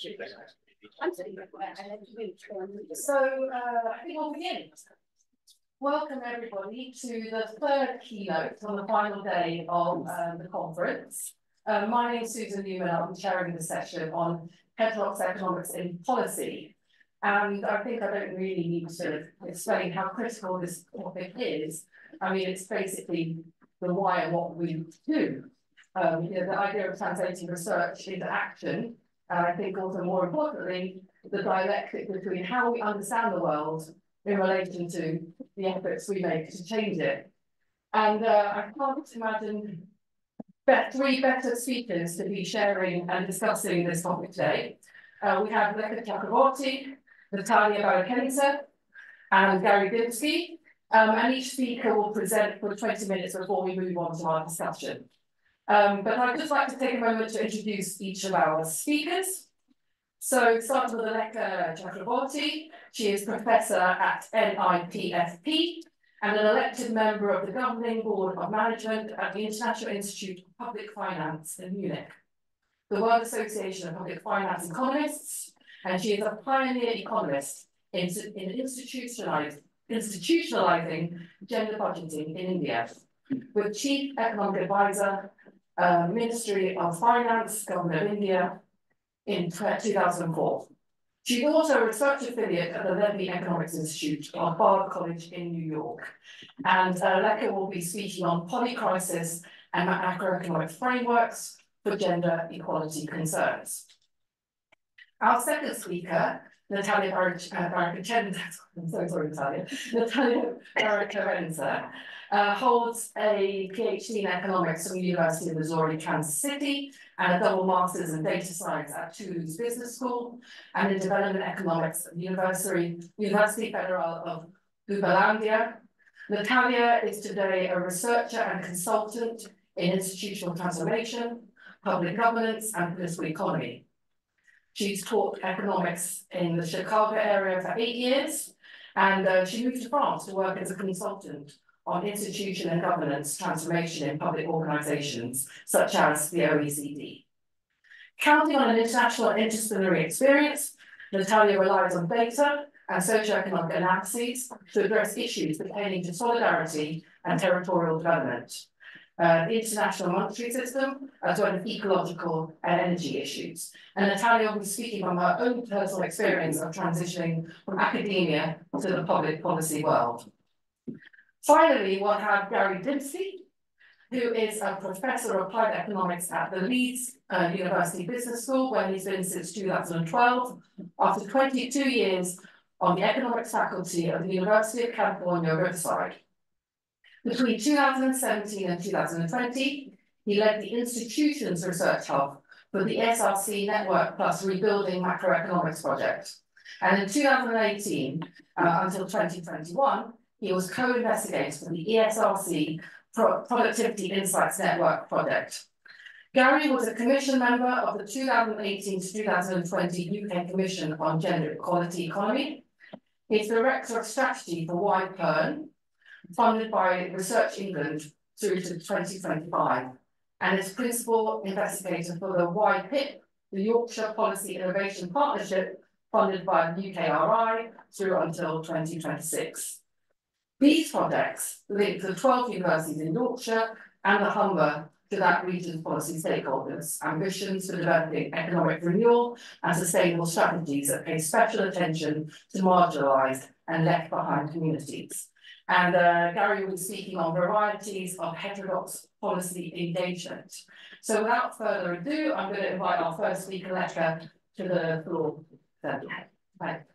I think we'll begin. Welcome everybody to the third keynote on the final day of the conference. My name is Susan Newman. I'll be chairing the session on heterodox economics in policy. And I think I don't really need to explain how critical this topic is. I mean, it's basically the why and what we do. The idea of translating research into action, and I think also more importantly, the dialectic between how we understand the world in relation to the efforts we make to change it. And I can't imagine three better speakers to be sharing and discussing this topic today. We have Lekha Chakraborty, Natalia Bracarense, and Gary Dymski. And each speaker will present for 20 minutes before we move on to our discussion. But I'd just like to take a moment to introduce each of our speakers. So starting with Lekha Chakraborty, she is professor at NIPFP and an elected member of the governing board of management at the International Institute of Public Finance in Munich, the World Association of Public Finance Economists, and she is a pioneer economist in institutionalizing gender budgeting in India, with Chief Economic Advisor, Ministry of Finance, Government of India, in 2004. She's also a research affiliate at the Levy Economics Institute of Bard College in New York. And Lekha will be speaking on polycrisis and macroeconomic frameworks for gender equality concerns. Our second speaker, Natalia Bracarense, I'm so sorry, Natalia. Natalia Bracarense holds a PhD in economics from the University of Missouri, Kansas City, and a double master's in data science at Toulouse Business School, and in development economics at the University Federal of Uberlandia. Natalia is today a researcher and consultant in institutional transformation, public governance, and political economy. She's taught economics in the Chicago area for 8 years, and she moved to France to work as a consultant on institution and governance transformation in public organizations, such as the OECD. Counting on an international interdisciplinary experience, Natalia relies on data and socioeconomic analyses to address issues pertaining to solidarity and territorial development, the international monetary system, as well as ecological and energy issues. And Natalia will be speaking from her own personal experience of transitioning from academia to the public policy world. Finally, we'll have Gary Dymski, who is a professor of applied economics at the Leeds University Business School, where he's been since 2012, after 22 years on the economics faculty of the University of California, Riverside. Between 2017 and 2020, he led the institution's research hub for the SRC Network Plus Rebuilding Macroeconomics Project. And in 2018 until 2021, he was co-investigator for the ESRC Productivity Insights Network project. Gary was a commission member of the 2018 to 2020 UK Commission on Gender Equality Economy. He's director of strategy for YPERN, funded by Research England through to 2025, and is principal investigator for the YPIP, the Yorkshire Policy Innovation Partnership, funded by the UKRI through until 2026. These projects link the 12 universities in Yorkshire and the Humber to that region's policy stakeholders' ambitions for developing economic renewal and sustainable strategies that pay special attention to marginalised and left behind communities. And Gary will be speaking on varieties of heterodox policy engagement. So without further ado, I'm going to invite our first speaker, Lekha, to the floor. Thanks.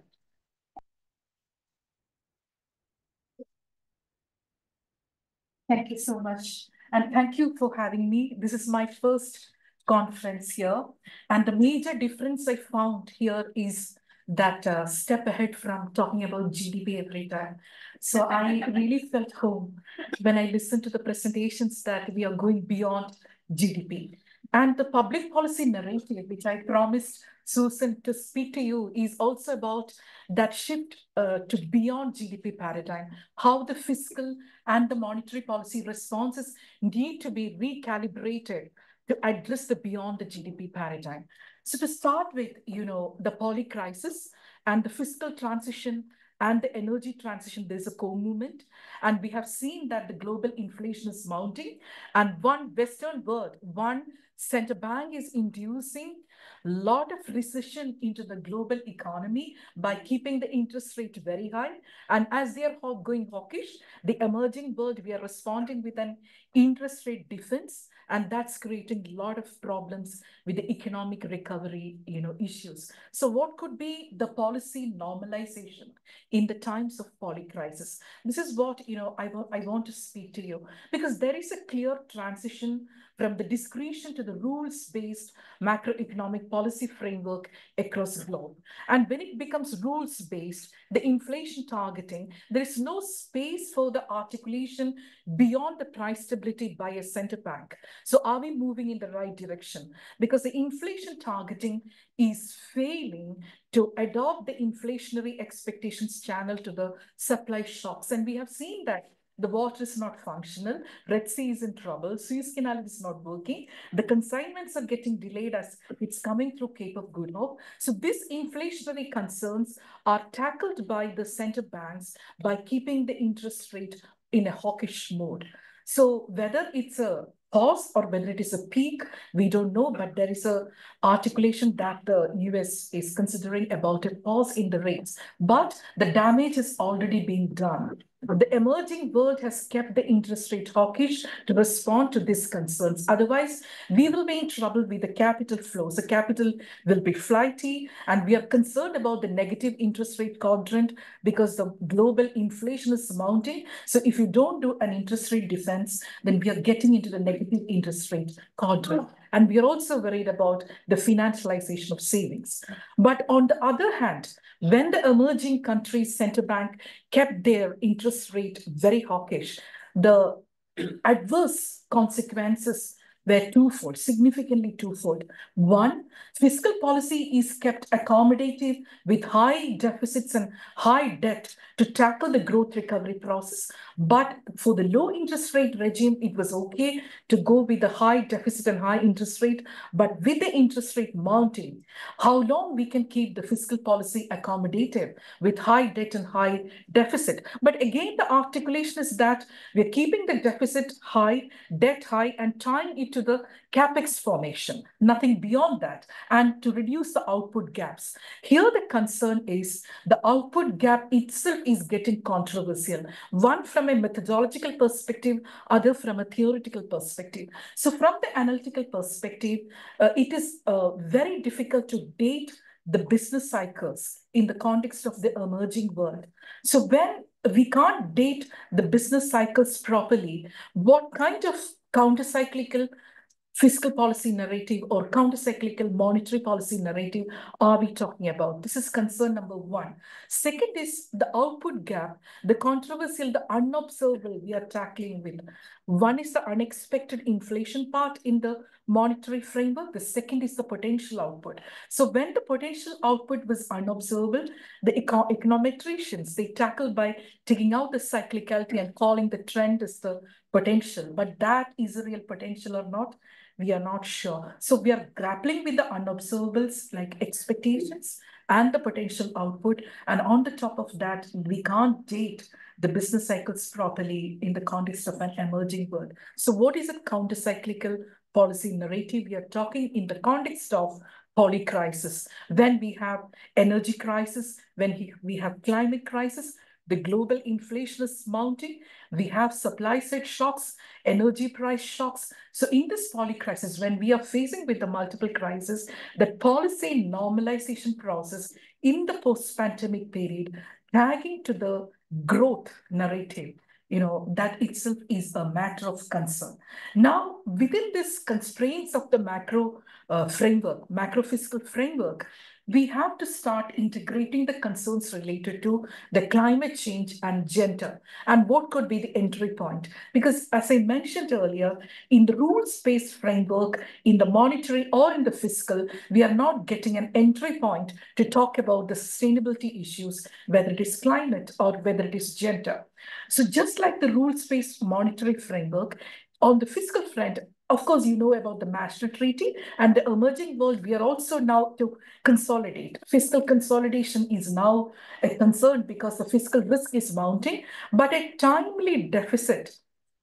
Thank you so much. And thank you for having me. This is my first conference here. And the major difference I found here is that step ahead from talking about GDP every time. So I really felt home when I listened to the presentations that we are going beyond GDP. And the public policy narrative, which I promised Susan to speak to you, is also about that shift to beyond GDP paradigm, how the fiscal and the monetary policy responses need to be recalibrated to address the beyond the GDP paradigm. So to start with, the poly crisis and the fiscal transition and the energy transition, there's a co-movement. And we have seen that the global inflation is mounting, and one Western world, one central bank is inducing a lot of recession into the global economy by keeping the interest rate very high. And as they are going hawkish, the emerging world, we are responding with an interest rate defense, and that's creating a lot of problems with the economic recovery, issues. So what could be the policy normalization in the times of poly crisis? This is what, I want to speak to you, because there is a clear transition from the discretion to the rules-based macroeconomic policy framework across the globe. And when it becomes rules-based, the inflation targeting, there is no space for the articulation beyond the price stability by a center bank. So are we moving in the right direction? Because the inflation targeting is failing to adopt the inflationary expectations channel to the supply shocks. And we have seen that the water is not functional, Red Sea is in trouble, Suez Canal is not working, the consignments are getting delayed as it's coming through Cape of Good Hope. So these inflationary concerns are tackled by the center banks by keeping the interest rate in a hawkish mode. So whether it's a pause or whether it is a peak, we don't know, but there is a articulation that the US is considering about a pause in the rates, but the damage has already been done. The emerging world has kept the interest rate hawkish to respond to these concerns. Otherwise, we will be in trouble with the capital flows. The capital will be flighty, and we are concerned about the negative interest rate quadrant because the global inflation is mounting. So if you don't do an interest rate defense, then we are getting into the negative interest rate quadrant. And we are also worried about the financialization of savings. But on the other hand, when the emerging countries' center bank kept their interest rate very hawkish, the adverse consequences were twofold, significantly twofold. One, fiscal policy is kept accommodative with high deficits and high debt to tackle the growth recovery process. But for the low interest rate regime, it was okay to go with the high deficit and high interest rate. But with the interest rate mounting, how long we can keep the fiscal policy accommodative with high debt and high deficit? But again, the articulation is that we're keeping the deficit high, debt high, and tying it to the capex formation, nothing beyond that, and to reduce the output gaps. Here, the concern is the output gap itself is getting controversial, one from a methodological perspective, other from a theoretical perspective. So from the analytical perspective, it is very difficult to date the business cycles in the context of the emerging world. So when we can't date the business cycles properly, what kind of countercyclical fiscal policy narrative or countercyclical monetary policy narrative are we talking about? This is concern number one. Second is the output gap, the controversial, the unobservable we are tackling with. One is the unexpected inflation part in the monetary framework. The second is the potential output. So when the potential output was unobservable, the econometricians, they tackled by taking out the cyclicality and calling the trend as the potential. But that is a real potential or not, we are not sure. So we are grappling with the unobservables like expectations and the potential output. And on the top of that, we can't date the business cycles properly in the context of an emerging world. So what is a countercyclical policy narrative? We are talking in the context of poly crisis, when we have energy crisis, when we have climate crisis, the global inflation is mounting, we have supply side shocks, energy price shocks. So in this poly crisis, when we are facing with the multiple crises, the policy normalization process in the post-pandemic period, tagging to the growth narrative, that itself is a matter of concern. Now, within this constraints of the macro framework, macro fiscal framework, we have to start integrating the concerns related to the climate change and gender, and what could be the entry point. Because as I mentioned earlier, in the rules-based framework, in the monetary or in the fiscal, we are not getting an entry point to talk about the sustainability issues, whether it is climate or whether it is gender. So just like the rules-based monetary framework, on the fiscal front, Of course, you know about the Maastricht Treaty and the emerging world. We are also now to consolidate. Fiscal consolidation is now a concern because the fiscal risk is mounting, but a timely deficit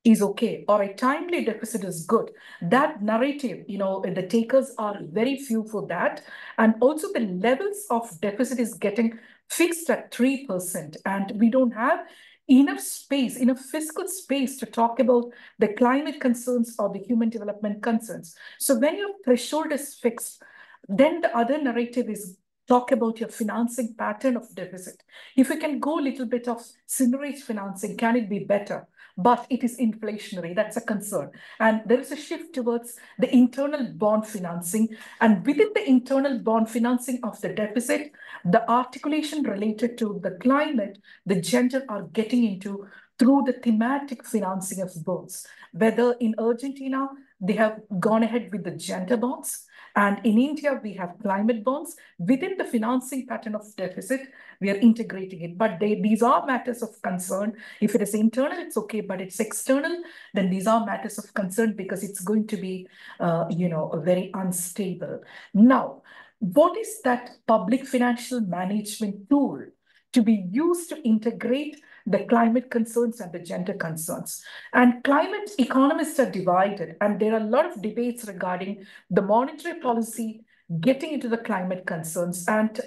is okay, or a timely deficit is good. That narrative, the takers are very few for that. And also the levels of deficit is getting fixed at 3%. And we don't have enough space, enough fiscal space to talk about the climate concerns or the human development concerns. So when your threshold is fixed, then the other narrative is talk about your financing pattern of deficit. If we can go a little bit of sewerage financing, can it be better? But it is inflationary, that's a concern. And there is a shift towards the internal bond financing. And within the internal bond financing of the deficit, the articulation related to the climate, the gender are getting into through the thematic financing of bonds. Whether in Argentina, they have gone ahead with the gender bonds, and in India, we have climate bonds. Within the financing pattern of deficit, we are integrating it. But these are matters of concern. If it is internal, it's okay. But it's external, then these are matters of concern because it's going to be, very unstable. Now, what is that public financial management tool to be used to integrate the climate concerns and the gender concerns? And climate economists are divided, and there are a lot of debates regarding the monetary policy getting into the climate concerns. And,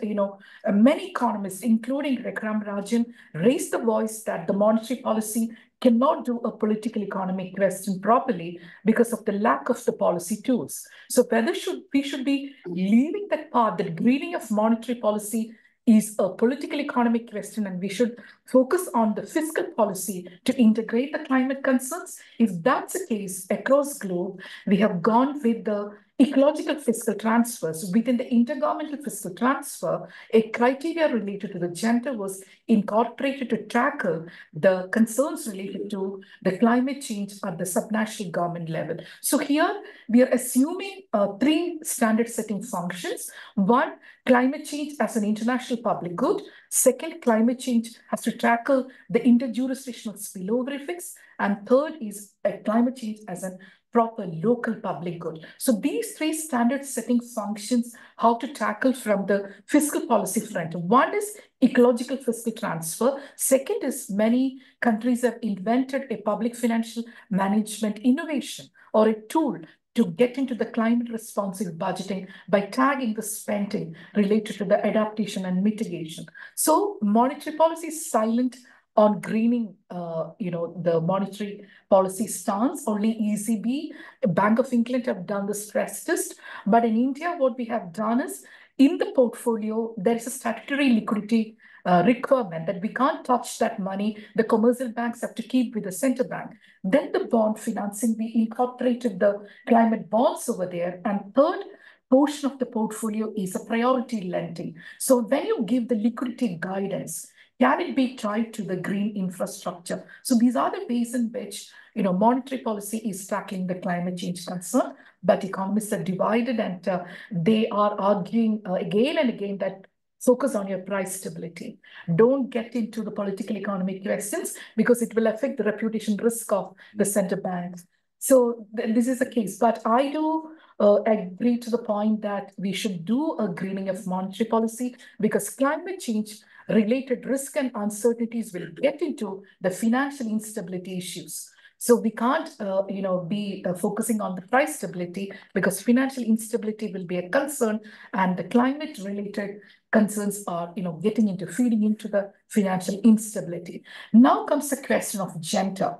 many economists, including Lekha, raised the voice that the monetary policy cannot do a political economic question properly because of the lack of the policy tools. So whether we should be leaving that path, the greening of monetary policy is a political economic question, and we should focus on the fiscal policy to integrate the climate concerns. If that's the case across globe, we have gone with the ecological fiscal transfers. Within the intergovernmental fiscal transfer, a criteria related to the gender was incorporated to tackle the concerns related to the climate change at the subnational government level. So here we are assuming 3 standard setting functions. One, climate change as an international public good. Second, climate change has to tackle the interjurisdictional spillover effects. And third is climate change as a proper local public good. So these 3 standard setting functions, how to tackle from the fiscal policy front. One is ecological fiscal transfer. Second is many countries have invented a public financial management innovation or a tool to get into the climate responsive budgeting by tagging the spending related to the adaptation and mitigation. So monetary policy is silent on greening, the monetary policy stance. Only ECB, Bank of England have done the stress test. But in India, what we have done is, in the portfolio, there is a statutory liquidity requirement that we can't touch that money. The commercial banks have to keep with the central bank. Then the bond financing, we incorporated the climate bonds over there. And third portion of the portfolio is a priority lending. So when you give the liquidity guidance, can it be tied to the green infrastructure? So these are the ways in which, monetary policy is tackling the climate change concern. But economists are divided, and they are arguing again and again that focus on your price stability. Don't get into the political economic questions because it will affect the reputation risk of the central banks. So this is the case. But I do agree to the point that we should do a greening of monetary policy because climate change related risk and uncertainties will get into the financial instability issues. So we can't, be focusing on the price stability because financial instability will be a concern, and the climate-related concerns are, feeding into the financial instability. Now comes the question of gender.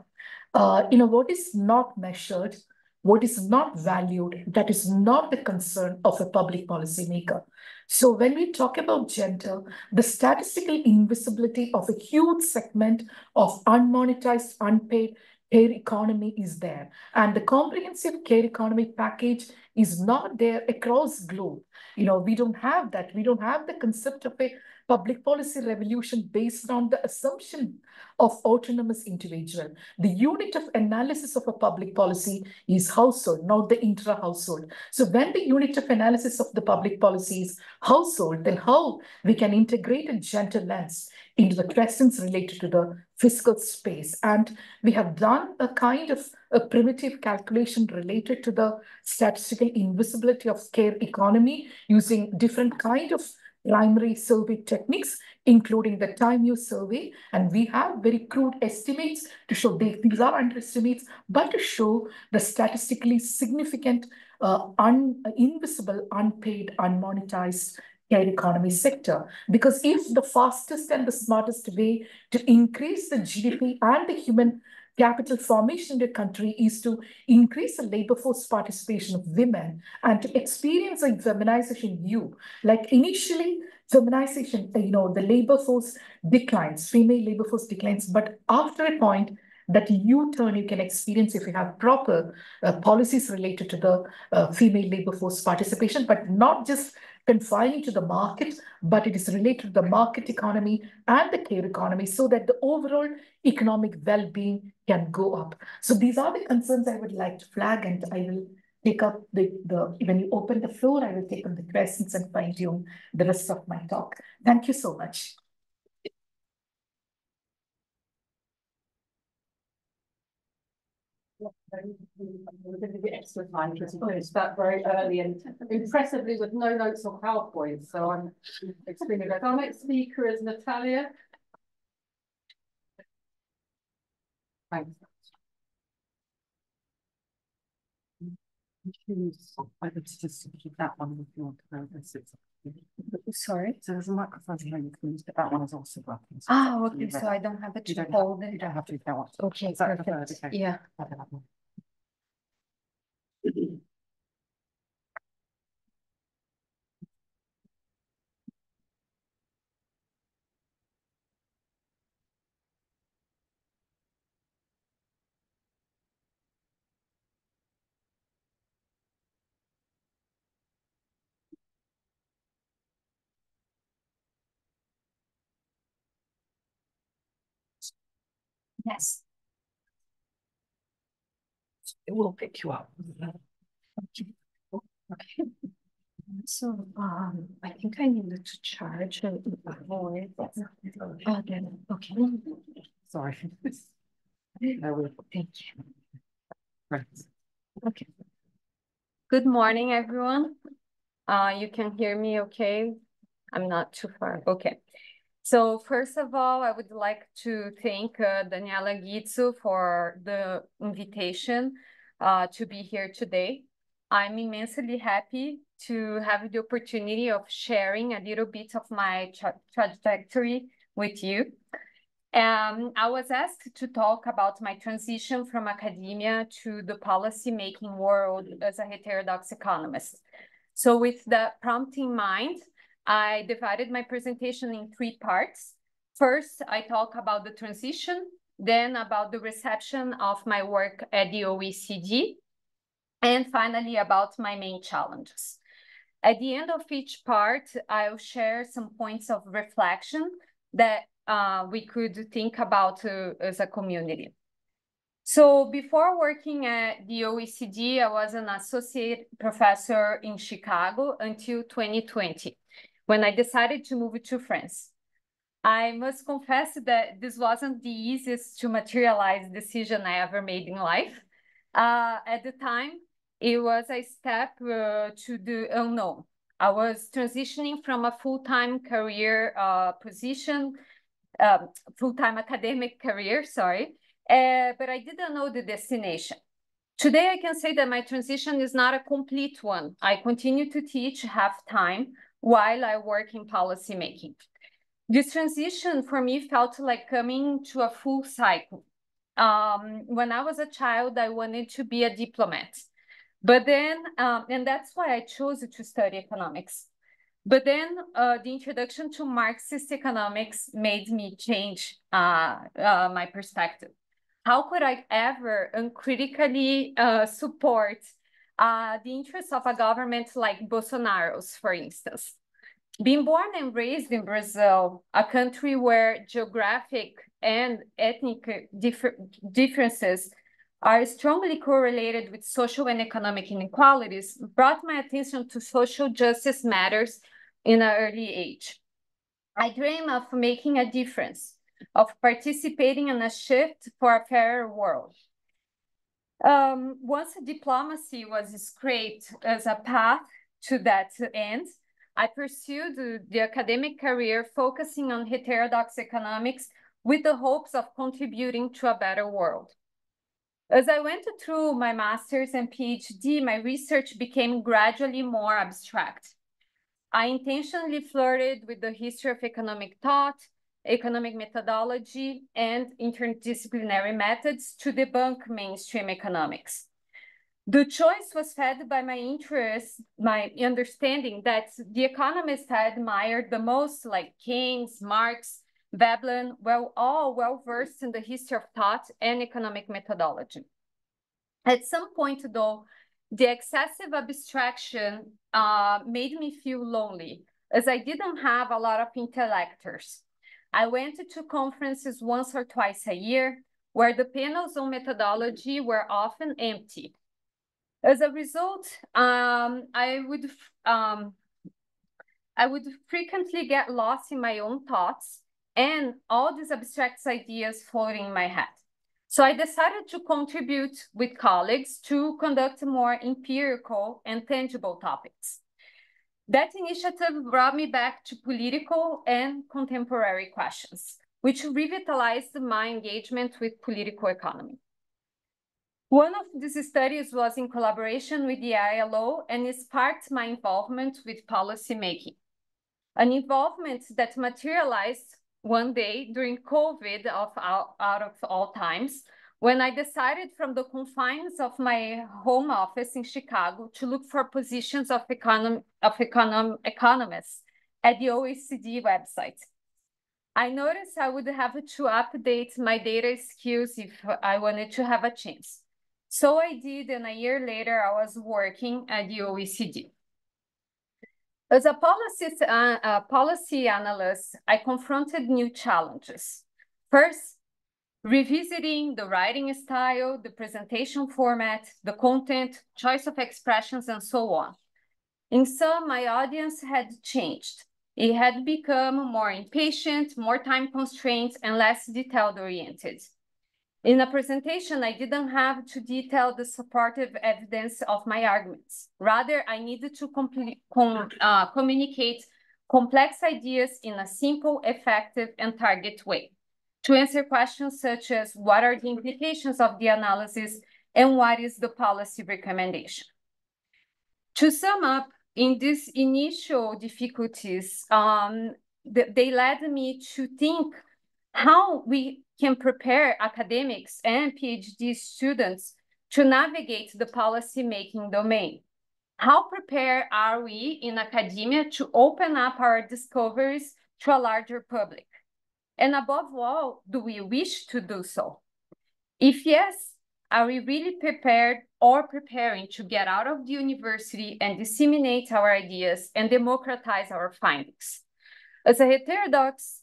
What is not measured, what is not valued, that is not the concern of a public policy maker. So when we talk about gender, the statistical invisibility of a huge segment of unmonetized, unpaid care economy is there. And the comprehensive care economy package is not there across globe. We don't have that. We don't have the concept of a public policy revolution based on the assumption of autonomous individual. The unit of analysis of a public policy is household, not the intra-household. So when the unit of analysis of the public policy is household, then how we can integrate a gender lens into the questions related to the fiscal space. And we have done a kind of a primitive calculation related to the statistical invisibility of care economy using different kind of primary survey techniques, including the time use survey. And we have very crude estimates to show these are underestimates, but to show the statistically significant, invisible, unpaid, unmonetized care economy sector. Because if the fastest and the smartest way to increase the GDP and the human capital formation in the country is to increase the labor force participation of women and to experience a feminization view. Like initially, feminization, the labor force declines, female labor force declines, but after a point, that U-turn you can experience if you have proper policies related to the female labor force participation, but not just confining to the market, but it is related to the market economy and the care economy so that the overall economic well-being can go up. So these are the concerns I would like to flag, and I will take up when you open the floor, I will take up the questions and fine-tune the rest of my talk. Thank you so much. The extra time because that very early and impressively with no notes or PowerPoint. So I'm extremely glad. Our next speaker is Natalia. Thanks. I would just keep that one if you want to go. Sorry. So there's a microphone here you can use, but that one is also working. So okay. So I don't have to hold it. You don't have to do that one. Okay, Is that perfect. Okay. Yeah. Yes. It will pick you up. Okay. Okay. So I think I needed to charge it. Then okay. Sorry. Thank you. Right. Okay. Good morning, everyone. You can hear me okay? I'm not too far. Okay. So first of all, I would like to thank Daniela Gitsu for the invitation to be here today. I'm immensely happy to have the opportunity of sharing a little bit of my trajectory with you. I was asked to talk about my transition from academia to the policy-making world as a heterodox economist. So with that prompt in mind, I divided my presentation in 3 parts. First, I talk about the transition, then about the reception of my work at the OECD, and finally about my main challenges. At the end of each part, I'll share some points of reflection that we could think about as a community. So before working at the OECD, I was an associate professor in Chicago until 2020, when I decided to move to France. I must confess that this wasn't the easiest to materialize decision I ever made in life. At the time, it was a step to the unknown. I was transitioning from a full-time career position, full-time academic career, sorry, but I didn't know the destination. Today, I can say that my transition is not a complete one. I continue to teach half-time while I work in policymaking. This transition for me felt like coming to a full cycle. When I was a child, I wanted to be a diplomat. But then, and that's why I chose to study economics. But then the introduction to Marxist economics made me change my perspective. How could I ever uncritically support the interests of a government like Bolsonaro's, for instance? Being born and raised in Brazil, a country where geographic and ethnic differences are strongly correlated with social and economic inequalities, brought my attention to social justice matters in an early age. I dream of making a difference, of participating in a shift for a fairer world. Once diplomacy was scraped as a path to that end, I pursued the academic career focusing on heterodox economics with the hopes of contributing to a better world. As I went through my master's and PhD, my research became gradually more abstract. I intentionally flirted with the history of economic thought, economic methodology, and interdisciplinary methods to debunk mainstream economics. The choice was fed by my interest, my understanding that the economists I admired the most, like Keynes, Marx, Veblen, were all well-versed in the history of thought and economic methodology. At some point, though, the excessive abstraction made me feel lonely, as I didn't have a lot of intellectors. I went to conferences once or twice a year, where the panels on methodology were often empty. As a result, I would frequently get lost in my own thoughts and all these abstract ideas floating in my head. So I decided to contribute with colleagues to conduct more empirical and tangible topics. That initiative brought me back to political and contemporary questions, which revitalized my engagement with political economy. One of these studies was in collaboration with the ILO and it sparked my involvement with policymaking, an involvement that materialized one day during COVID out of all times, when I decided from the confines of my home office in Chicago to look for positions of economists at the OECD website. I noticed I would have to update my data skills if I wanted to have a chance. So I did, and a year later, I was working at the OECD. As a policy analyst, I confronted new challenges. First, revisiting the writing style, the presentation format, the content, choice of expressions, and so on. In sum, my audience had changed. It had become more impatient, more time constrained, and less detail-oriented. In a presentation, I didn't have to detail the supportive evidence of my arguments. Rather, I needed to communicate complex ideas in a simple, effective, and target way to answer questions such as what are the implications of the analysis and what is the policy recommendation. To sum up, in these initial difficulties, they led me to think how we can prepare academics and PhD students to navigate the policy-making domain. How prepared are we in academia to open up our discoveries to a larger public? And above all, do we wish to do so? If yes, are we really prepared or preparing to get out of the university and disseminate our ideas and democratize our findings? As heterodox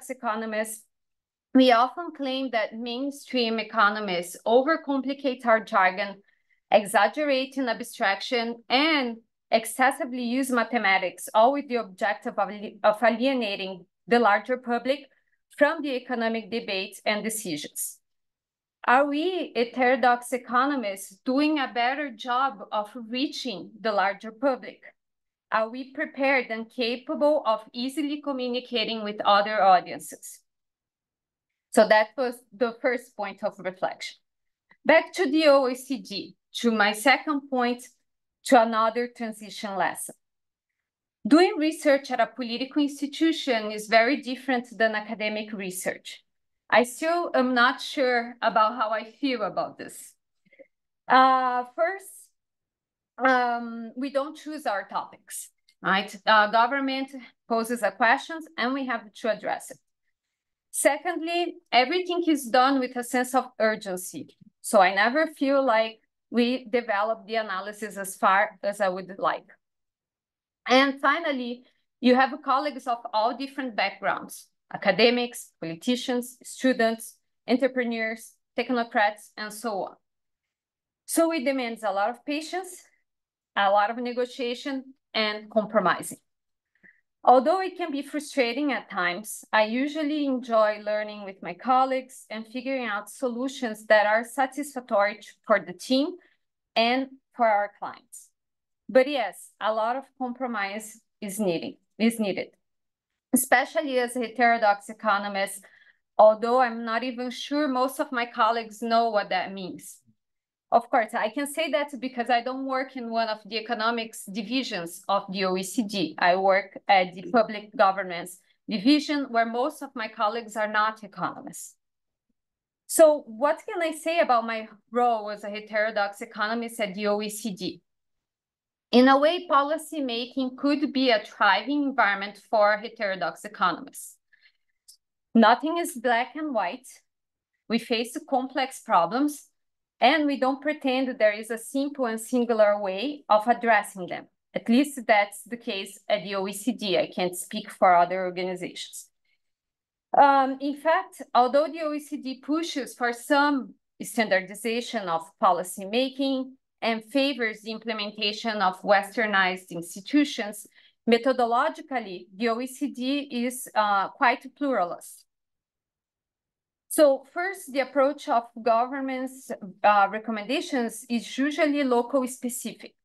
economists, we often claim that mainstream economists overcomplicate our jargon, exaggerate in abstraction, and excessively use mathematics, all with the objective of alienating the larger public from the economic debate and decisions. Are we heterodox economists doing a better job of reaching the larger public? Are we prepared and capable of easily communicating with other audiences? So that was the first point of reflection. Back to the OECD, to my second point, to another transition lesson. Doing research at a political institution is very different than academic research. I still am not sure about how I feel about this. First, we don't choose our topics, right? Government poses a question and we have to address it. Secondly, everything is done with a sense of urgency. So I never feel like we develop the analysis as far as I would like. And finally, you have colleagues of all different backgrounds, academics, politicians, students, entrepreneurs, technocrats, and so on. So it demands a lot of patience, a lot of negotiation, and compromising. Although it can be frustrating at times, I usually enjoy learning with my colleagues and figuring out solutions that are satisfactory for the team and for our clients. But yes, a lot of compromise is needed, especially as a heterodox economist, although I'm not even sure most of my colleagues know what that means. Of course, I can say that because I don't work in one of the economics divisions of the OECD. I work at the public governance division, where most of my colleagues are not economists. So what can I say about my role as a heterodox economist at the OECD? In a way, policy making could be a thriving environment for heterodox economists. Nothing is black and white. We face complex problems, and we don't pretend that there is a simple and singular way of addressing them. At least that's the case at the OECD. I can't speak for other organizations. In fact, although the OECD pushes for some standardization of policy making and favors the implementation of westernized institutions, methodologically, the OECD is quite pluralist. So first, the approach of government's recommendations is usually local specific,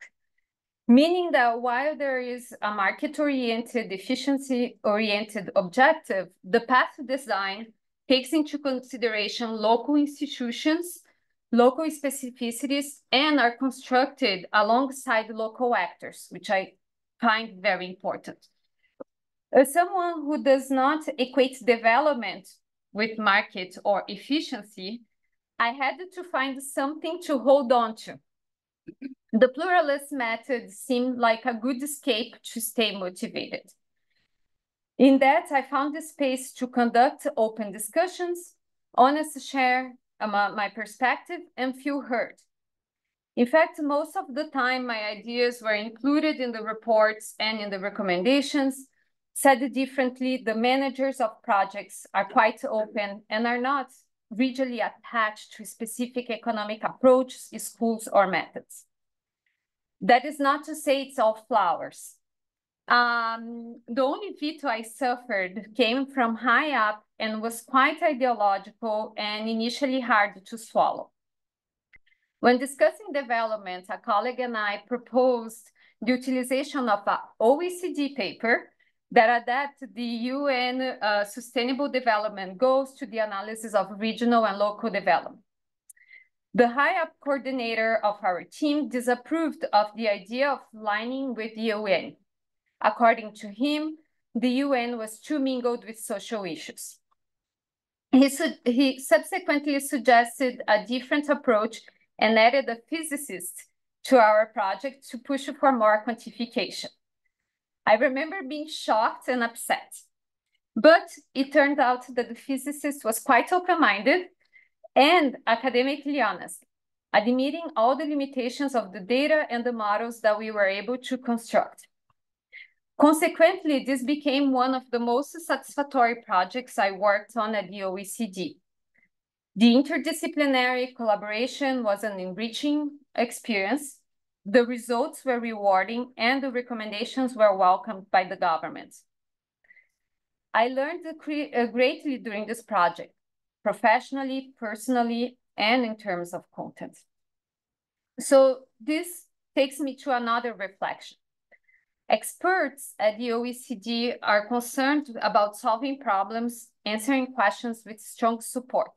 meaning that while there is a market-oriented, efficiency-oriented objective, the path to design takes into consideration local institutions, local specificities, and are constructed alongside local actors, which I find very important. As someone who does not equate development with market or efficiency, I had to find something to hold on to. The pluralist method seemed like a good escape to stay motivated. In that, I found the space to conduct open discussions, honest share my perspective, and feel heard. In fact, most of the time, my ideas were included in the reports and in the recommendations. Said differently, the managers of projects are quite open and are not rigidly attached to specific economic approaches, schools, or methods. That is not to say it's all flowers. The only veto I suffered came from high up and was quite ideological and initially hard to swallow. When discussing development, a colleague and I proposed the utilization of an OECD paper that adapt the UN Sustainable Development Goals to the analysis of regional and local development. The high-up coordinator of our team disapproved of the idea of aligning with the UN. According to him, the UN was too mingled with social issues. He subsequently suggested a different approach and added a physicist to our project to push for more quantification. I remember being shocked and upset, but it turned out that the physicist was quite open-minded and academically honest, admitting all the limitations of the data and the models that we were able to construct. Consequently, this became one of the most satisfactory projects I worked on at the OECD. The interdisciplinary collaboration was an enriching experience. The results were rewarding and the recommendations were welcomed by the government. I learned greatly during this project, professionally, personally, and in terms of content. So this takes me to another reflection. Experts at the OECD are concerned about solving problems, answering questions with strong support.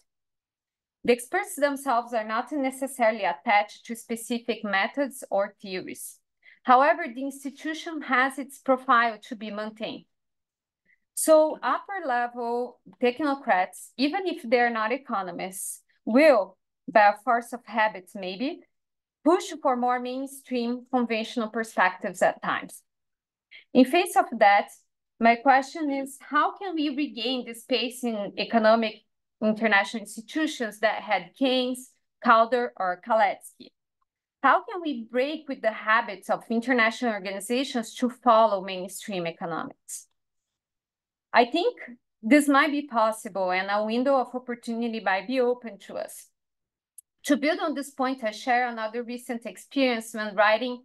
The experts themselves are not necessarily attached to specific methods or theories. However, the institution has its profile to be maintained. So upper-level technocrats, even if they're not economists, will, by a force of habit maybe, push for more mainstream conventional perspectives at times. In face of that, my question is, how can we regain the space in economic international institutions that had Keynes, Calder, or Kaletsky? How can we break with the habits of international organizations to follow mainstream economics? I think this might be possible and a window of opportunity might be open to us. To build on this point, I share another recent experience when writing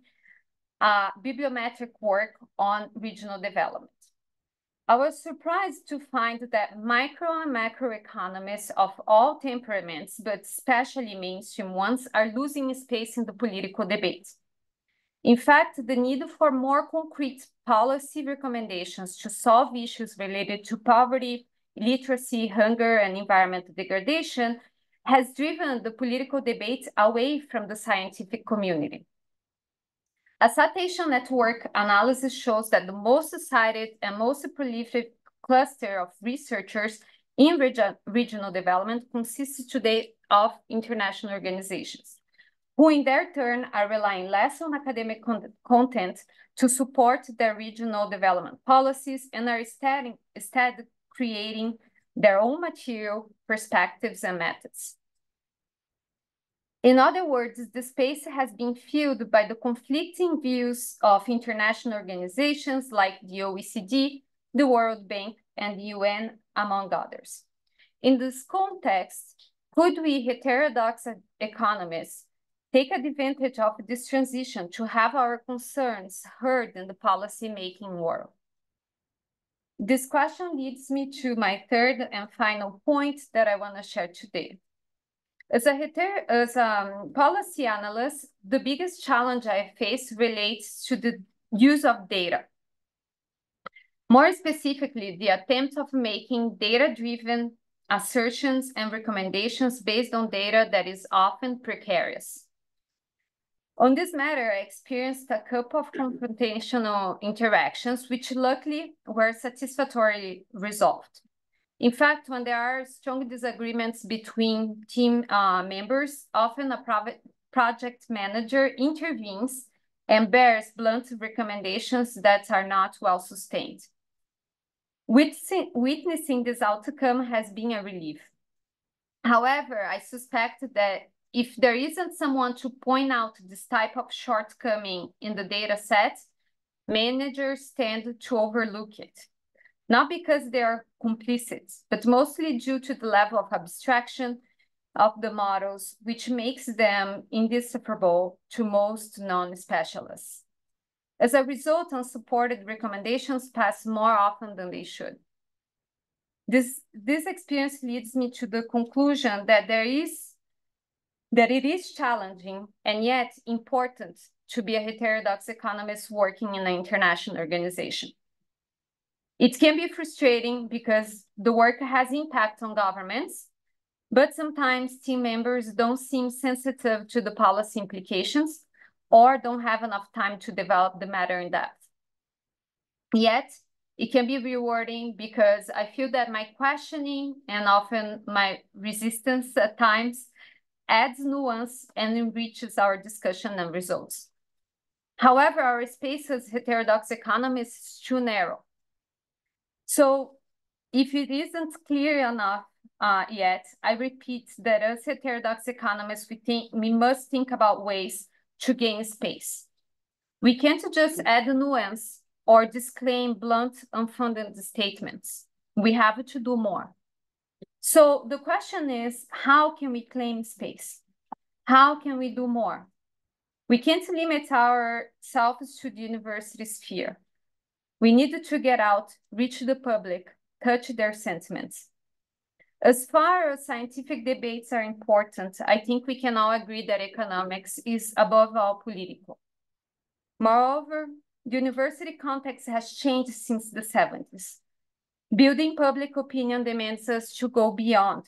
bibliometric work on regional development. I was surprised to find that micro and macro economists of all temperaments, but especially mainstream ones, are losing space in the political debate. In fact, the need for more concrete policy recommendations to solve issues related to poverty, illiteracy, hunger, and environmental degradation has driven the political debate away from the scientific community. A citation network analysis shows that the most cited and most prolific cluster of researchers in regional development consists today of international organizations, who in their turn are relying less on academic content to support their regional development policies and are instead creating their own material, perspectives, and methods. In other words, the space has been filled by the conflicting views of international organizations like the OECD, the World Bank, and the UN, among others. In this context, could we heterodox economists take advantage of this transition to have our concerns heard in the policy-making world? This question leads me to my third and final point that I want to share today. As a policy analyst, the biggest challenge I face relates to the use of data. More specifically, the attempt of making data-driven assertions and recommendations based on data that is often precarious. On this matter, I experienced a couple of confrontational interactions, which luckily were satisfactorily resolved. In fact, when there are strong disagreements between team members, often a project manager intervenes and bears blunt recommendations that are not well sustained. Witnessing this outcome has been a relief. However, I suspect that if there isn't someone to point out this type of shortcoming in the data set, managers tend to overlook it. Not because they are complicit, but mostly due to the level of abstraction of the models, which makes them indecipherable to most non-specialists. As a result, unsupported recommendations pass more often than they should. This experience leads me to the conclusion that it is challenging and yet important to be a heterodox economist working in an international organization. It can be frustrating because the work has impact on governments, but sometimes team members don't seem sensitive to the policy implications or don't have enough time to develop the matter in depth. Yet, it can be rewarding because I feel that my questioning and often my resistance at times adds nuance and enriches our discussion and results. However, our space as heterodox economists is too narrow. So if it isn't clear enough yet, I repeat that as heterodox economists, we must think about ways to gain space. We can't just add nuance or disclaim blunt, unfunded statements. We have to do more. So the question is, how can we claim space? How can we do more? We can't limit ourselves to the university sphere. We need to get out, reach the public, touch their sentiments. As far as scientific debates are important, I think we can all agree that economics is above all political. Moreover, the university context has changed since the 70s. Building public opinion demands us to go beyond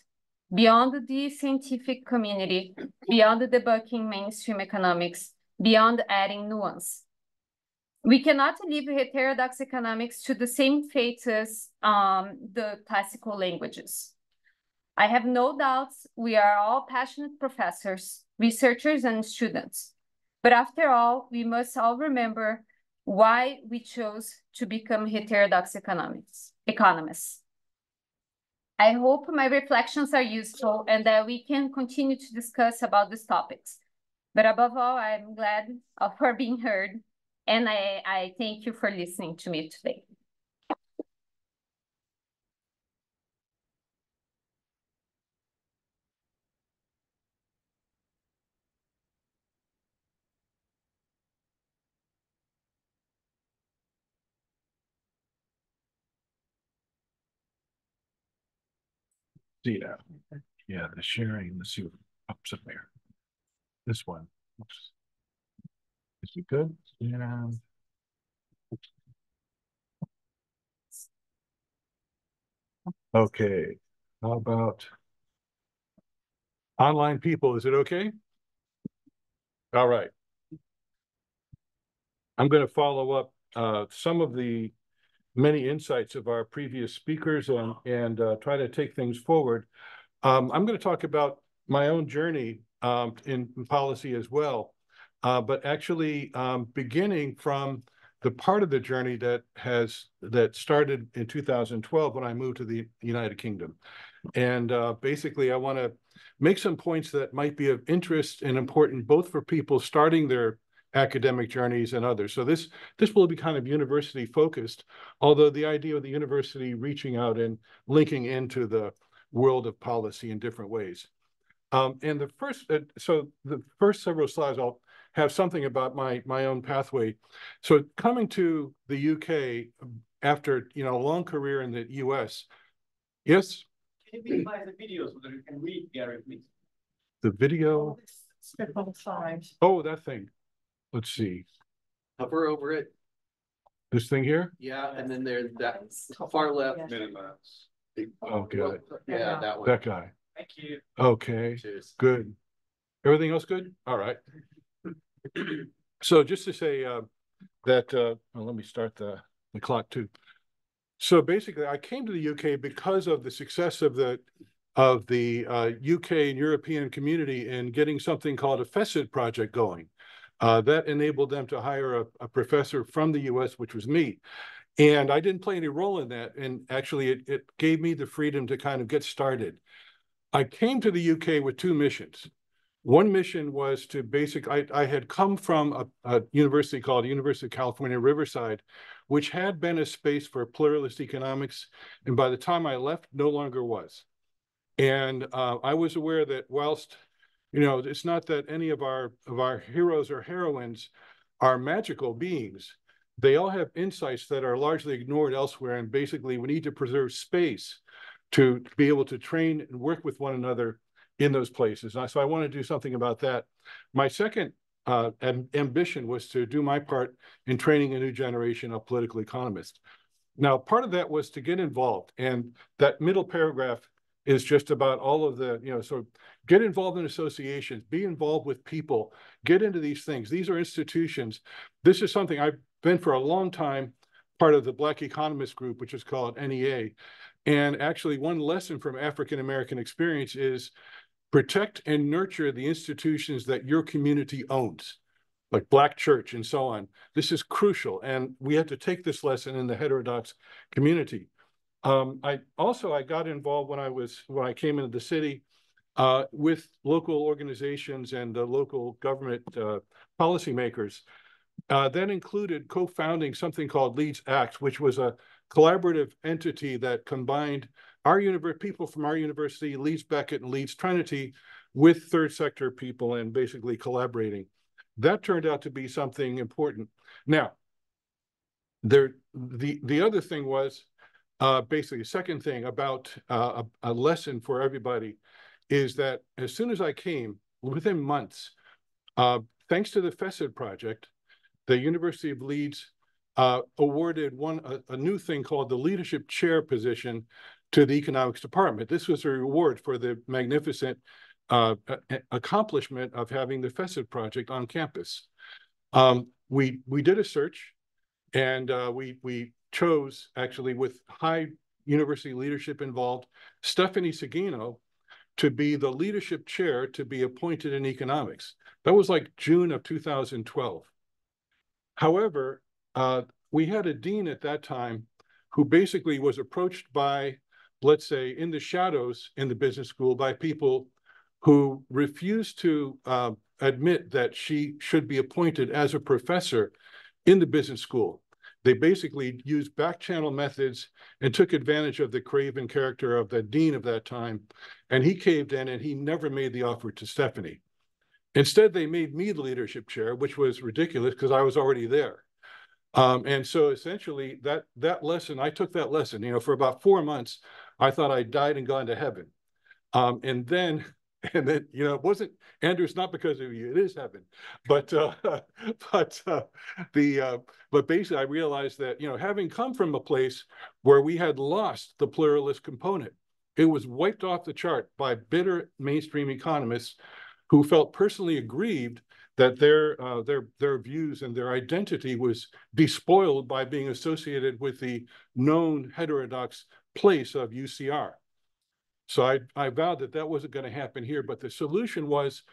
the scientific community, beyond debunking mainstream economics, beyond adding nuance. We cannot leave heterodox economics to the same fate as the classical languages. I have no doubts we are all passionate professors, researchers, and students. But after all, we must all remember why we chose to become heterodox economists. I hope my reflections are useful and that we can continue to discuss about these topics. But above all, I'm glad for being heard, and I thank you for listening to me today. See now. Yeah, the sharing. Let's see what pops up there. This one. Oops. Is it good? Yeah. Okay. How about online people? Is it okay? All right. I'm going to follow up some of the many insights of our previous speakers and try to take things forward. I'm going to talk about my own journey in policy as well, but actually beginning from the part of the journey that started in 2012 when I moved to the United Kingdom. And basically, I want to make some points that might be of interest and important both for people starting their academic journeys and others. So this will be kind of university focused, although the idea of the university reaching out and linking into the world of policy in different ways. And the first several slides, I'll have something about my own pathway. So coming to the UK after a long career in the US. Yes. Can you minimize the video so that you can read, Gary, please? The video. Step on the side. Oh, that thing. Let's see. Hover over it. This thing here? Yeah, and then there's that far left. Minimize. Oh, got it. Yeah, that one. That guy. Thank you. Okay. Cheers. Good. Everything else good? All right. So just to say that, well, let me start the clock too. So basically, I came to the UK because of the success of the UK and European community in getting something called a FESID project going. That enabled them to hire a professor from the US, which was me. And I didn't play any role in that. And actually, it gave me the freedom to kind of get started. I came to the UK with two missions. One mission was to I had come from a university called University of California, Riverside, which had been a space for pluralist economics. And by the time I left, no longer was. And I was aware that whilst, it's not that any of our heroes or heroines are magical beings, they all have insights that are largely ignored elsewhere. And basically, we need to preserve space to be able to train and work with one another in those places. So I want to do something about that. My second ambition was to do my part in training a new generation of political economists. Now, part of that was to get involved. And that middle paragraph is just about all of the, so get involved in associations, be involved with people, get into these things. These are institutions. This is something I've been for a long time part of the Black Economist Group, which is called NEA. And actually, one lesson from African-American experience is protect and nurture the institutions that your community owns, like Black church and so on. This is crucial. And we had to take this lesson in the heterodox community. I got involved when I came into the city with local organizations and local government policymakers. That included co-founding something called Leeds Act, which was a collaborative entity that combined people from our university, Leeds Beckett and Leeds Trinity, with third sector people and basically collaborating. That turned out to be something important. Now, the other thing was basically a second thing about a lesson for everybody is that as soon as I came, within months, thanks to the FESID project, the University of Leeds awarded a new thing called the leadership chair position to the economics department. This was a reward for the magnificent accomplishment of having the FESID project on campus. We did a search, and we chose, actually, with high university leadership involved, Stephanie Seguino to be the leadership chair to be appointed in economics. That was like June of 2012. However, we had a dean at that time who basically was approached by, let's say, in the shadows in the business school by people who refused to admit that she should be appointed as a professor in the business school. They basically used back-channel methods and took advantage of the craven character of the dean of that time. And he caved in and he never made the offer to Stephanie. Instead, they made me the leadership chair, which was ridiculous because I was already there. And so essentially that lesson, I took that lesson, for about 4 months, I thought I died and gone to heaven. And then, you know, it wasn't, Andrew, it's not because of you, it is heaven. But basically I realized that, you know, having come from a place where we had lost the pluralist component, it was wiped off the chart by bitter mainstream economists who felt personally aggrieved that their views and their identity was despoiled by being associated with the known heterodox place of UCR. So I vowed that that wasn't going to happen here, but the solution was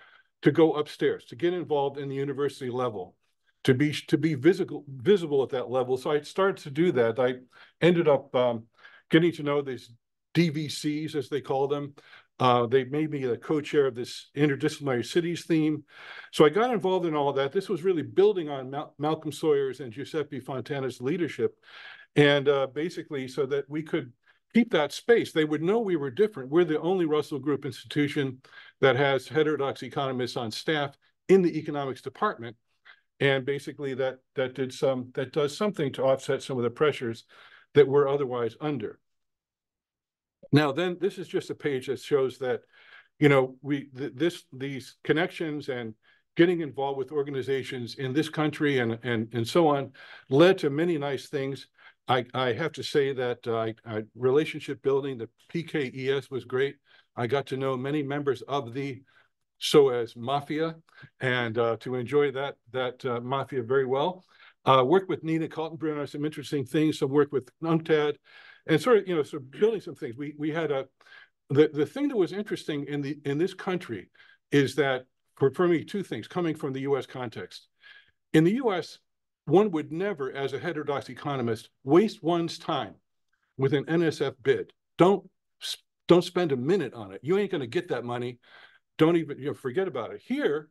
to go upstairs, to get involved in the university level, to be visible at that level. So I started to do that. I ended up getting to know these DVCs, as they call them. They made me the co-chair of this interdisciplinary cities theme. So I got involved in all of that. This was really building on Malcolm Sawyer's and Giuseppe Fontana's leadership. And basically so that we could keep that space. They would know we were different. We're the only Russell Group institution that has heterodox economists on staff in the economics department. And basically that does something to offset some of the pressures that we're otherwise under. Now, then this is just a page that shows that, you know, these connections and getting involved with organizations in this country and so on led to many nice things. I have to say that relationship building, the PKES was great. I got to know many members of the SOAS Mafia and to enjoy that Mafia very well. Worked with Nina Kaltenbrunner on some interesting things, some work with UNCTAD, and sort of building some things. We had the thing that was interesting in this country is that for me, two things coming from the US context. In the US, one would never, as a heterodox economist, waste one's time with an NSF bid. Don't spend a minute on it. You ain't going to get that money. Don't even forget about it. Here,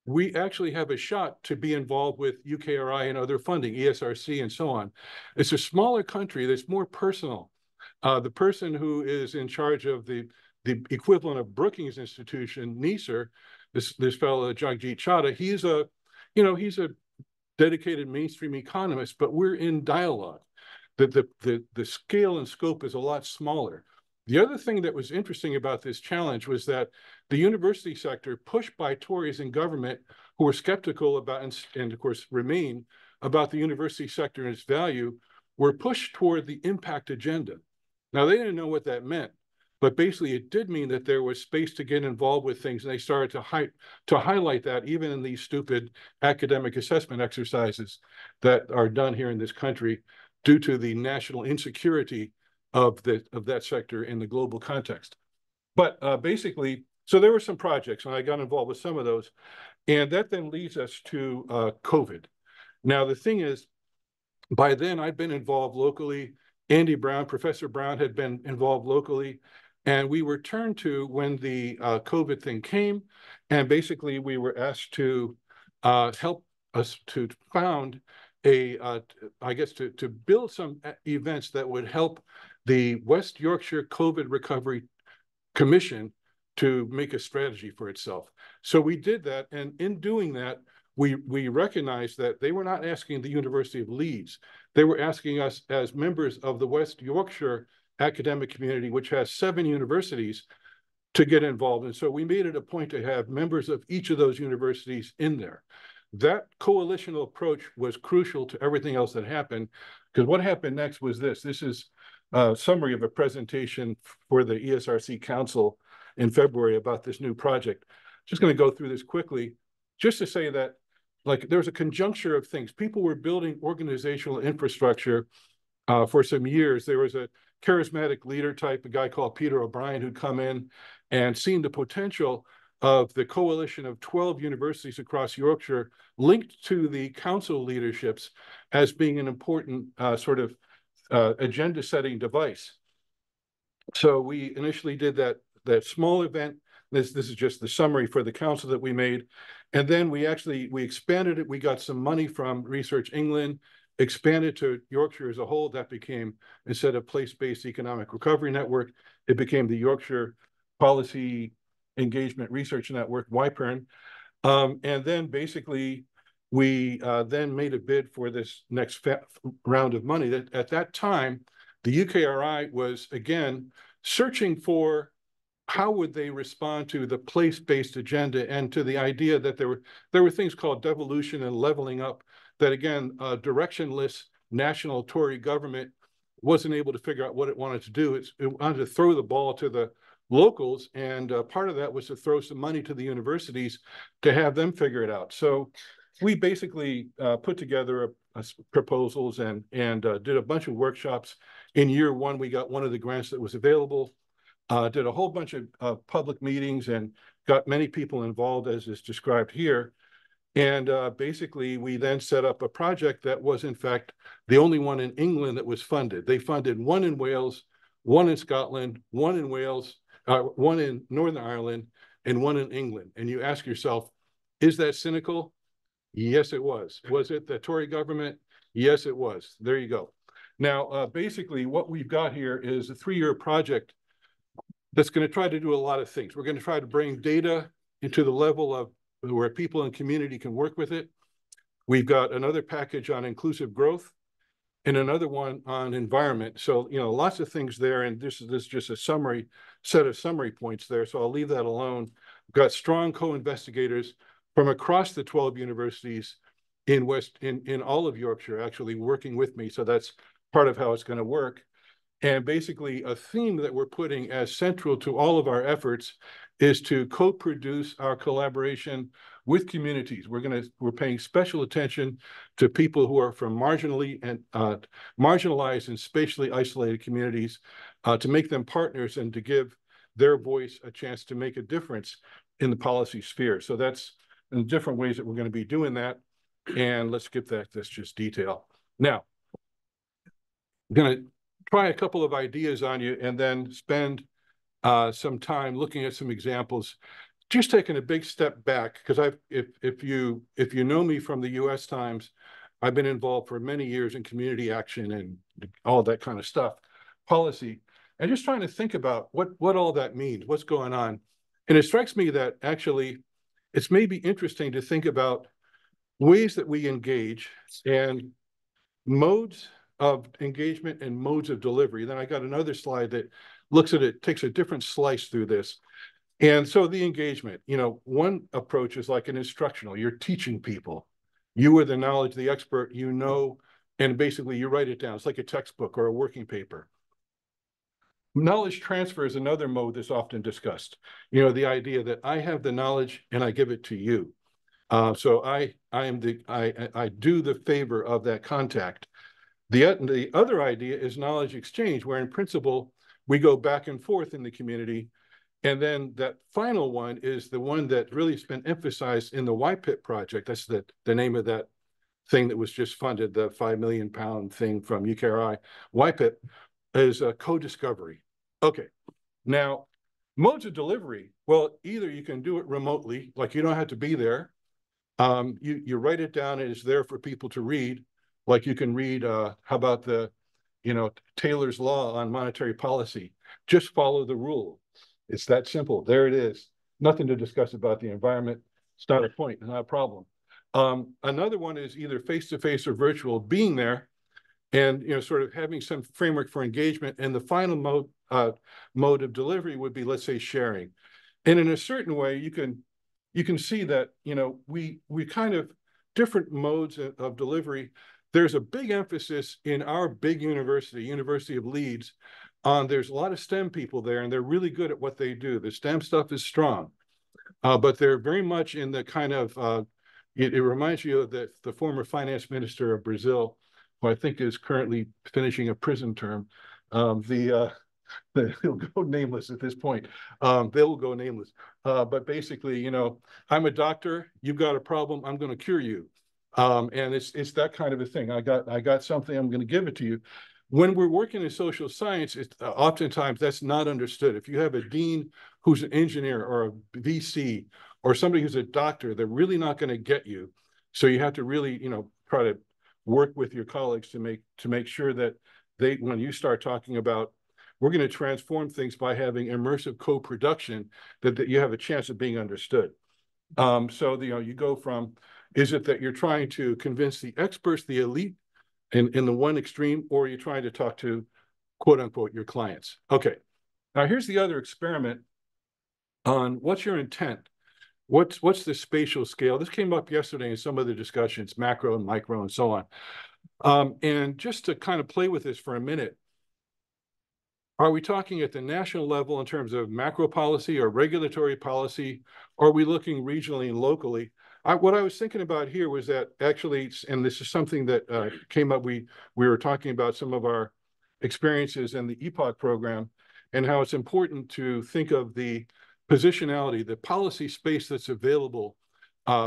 we actually have a shot to be involved with UKRI and other funding, ESRC and so on. It's a smaller country that's more personal. The person who is in charge of the equivalent of Brookings Institution, NISR, this fellow Jagjit Chadha, he's a dedicated mainstream economist, but we're in dialogue. The scale and scope is a lot smaller. The other thing that was interesting about this challenge was that the university sector, pushed by Tories in government who were skeptical about, and of course remain, about the university sector and its value, were pushed toward the impact agenda. Now, they didn't know what that meant, but basically it did mean that there was space to get involved with things, and they started to highlight that even in these stupid academic assessment exercises that are done here in this country due to the national insecurity of that sector in the global context. But basically, so there were some projects, and I got involved with some of those, and that then leads us to COVID. Now, the thing is, by then I'd been involved locally. Andy Brown, Professor Brown, had been involved locally, and we were turned to when the COVID thing came, and basically we were asked to help us to found I guess to build some events that would help the West Yorkshire COVID Recovery Commission to make a strategy for itself. So we did that, and in doing that, we recognized that they were not asking the University of Leeds. They were asking us as members of the West Yorkshire academic community, which has 7 universities, to get involved. And so we made it a point to have members of each of those universities in there. That coalitional approach was crucial to everything else that happened, because what happened next was this. This is a summary of a presentation for the ESRC Council in February about this new project. Just going to go through this quickly, just to say that, like, there's a conjuncture of things. People were building organizational infrastructure for some years. There was a charismatic leader type, a guy called Peter O'Brien, who'd come in and seen the potential of the coalition of 12 universities across Yorkshire linked to the council leaderships as being an important sort of agenda-setting device. So we initially did that small event. This is just the summary for the council that we made. And then we expanded it. We got some money from Research England, expanded to Yorkshire as a whole. That became, instead of place-based economic recovery network, it became the Yorkshire Policy Engagement Research Network, YPERN. And then basically we then made a bid for this next round of money. At that time, the UKRI was, again, searching for how would they respond to the place-based agenda and to the idea that there were things called devolution and leveling up that, again, directionless national Tory government wasn't able to figure out what it wanted to do. It wanted to throw the ball to the locals, and part of that was to throw some money to the universities to have them figure it out. So we basically put together proposals and did a bunch of workshops. In year one, we got one of the grants that was available, did a whole bunch of public meetings and got many people involved, as is described here. And basically, we then set up a project that was, in fact, the only one in England that was funded. They funded one in Wales, one in Scotland, one in Wales, one in Northern Ireland, and one in England. And you ask yourself, is that cynical? Yes, it was. Was it the Tory government? Yes, it was. There you go. Now, basically, what we've got here is a 3-year project that's going to try to do a lot of things. We're going to try to bring data into the level of where people in community can work with it. We've got another package on inclusive growth and another one on environment. So, you know, lots of things there. And this is just a set of summary points there. So I'll leave that alone. We've got strong co-investigators from across the 12 universities in all of Yorkshire actually working with me. So that's part of how it's going to work. And basically a theme that we're putting as central to all of our efforts is to co-produce our collaboration with communities. We're paying special attention to people who are from marginalized and spatially isolated communities, to make them partners and to give their voice a chance to make a difference in the policy sphere. So that's in different ways that we're going to be doing that. And let's skip that. That's just detail. Now, I'm going to try a couple of ideas on you and then spend some time looking at some examples, just taking a big step back, because if you know me from the US Times, I've been involved for many years in community action and all that kind of stuff, policy, and just trying to think about what all that means, what's going on. And it strikes me that actually it's maybe interesting to think about ways that we engage and modes of engagement and modes of delivery. Then I got another slide that looks at it, takes a different slice through this. And so the engagement, you know, one approach is like an instructional. You're teaching people. You are the knowledge, the expert, you know, and basically you write it down. It's like a textbook or a working paper. Knowledge transfer is another mode that's often discussed. You know, the idea that I have the knowledge and I give it to you. So I do the favor of that contact. The other idea is knowledge exchange, where in principle, we go back and forth in the community. And then that final one is the one that really has been emphasized in the YPIP project. That's the name of that thing that was just funded, the £5 million thing from UKRI. YPIP is a co-discovery. Okay, now modes of delivery. Well, either you can do it remotely, like you don't have to be there. You write it down and it's there for people to read. Like you can read, how about the, you know, Taylor's Law on monetary policy. Just follow the rule. It's that simple. There it is. Nothing to discuss about the environment. It's not a point, it's not a problem. Another one is either face-to-face or virtual, being there and, you know, sort of having some framework for engagement. And the final mode of delivery would be, let's say, sharing. And in a certain way, you can see that, you know, we kind of different modes of delivery. There's a big emphasis in our big University of Leeds, on there's a lot of STEM people there, and they're really good at what they do. The STEM stuff is strong, but they're very much in the kind of, it reminds you of the former finance minister of Brazil, who I think is currently finishing a prison term. He'll go nameless at this point. They will go nameless. But basically, you know, I'm a doctor, you've got a problem, I'm going to cure you. And it's that kind of a thing. I got something, I'm going to give it to you. When we're working in social science, oftentimes that's not understood. If you have a dean who's an engineer or a VC or somebody who's a doctor, they're really not going to get you. So you have to really, you know, try to work with your colleagues to make sure that when you start talking about, we're going to transform things by having immersive co-production, that you have a chance of being understood. So, you know, you go from, is it that you're trying to convince the experts, the elite, in the one extreme, or you're trying to talk to, quote unquote, your clients? Okay, now here's the other experiment on what's your intent? What's the spatial scale? This came up yesterday in some of the discussions, macro and micro and so on. And just to kind of play with this for a minute, are we talking at the national level in terms of macro policy or regulatory policy? Or are we looking regionally and locally? What I was thinking about here was that actually, and this is something that came up, we were talking about some of our experiences in the EPOC program and how it's important to think of the positionality, the policy space that's available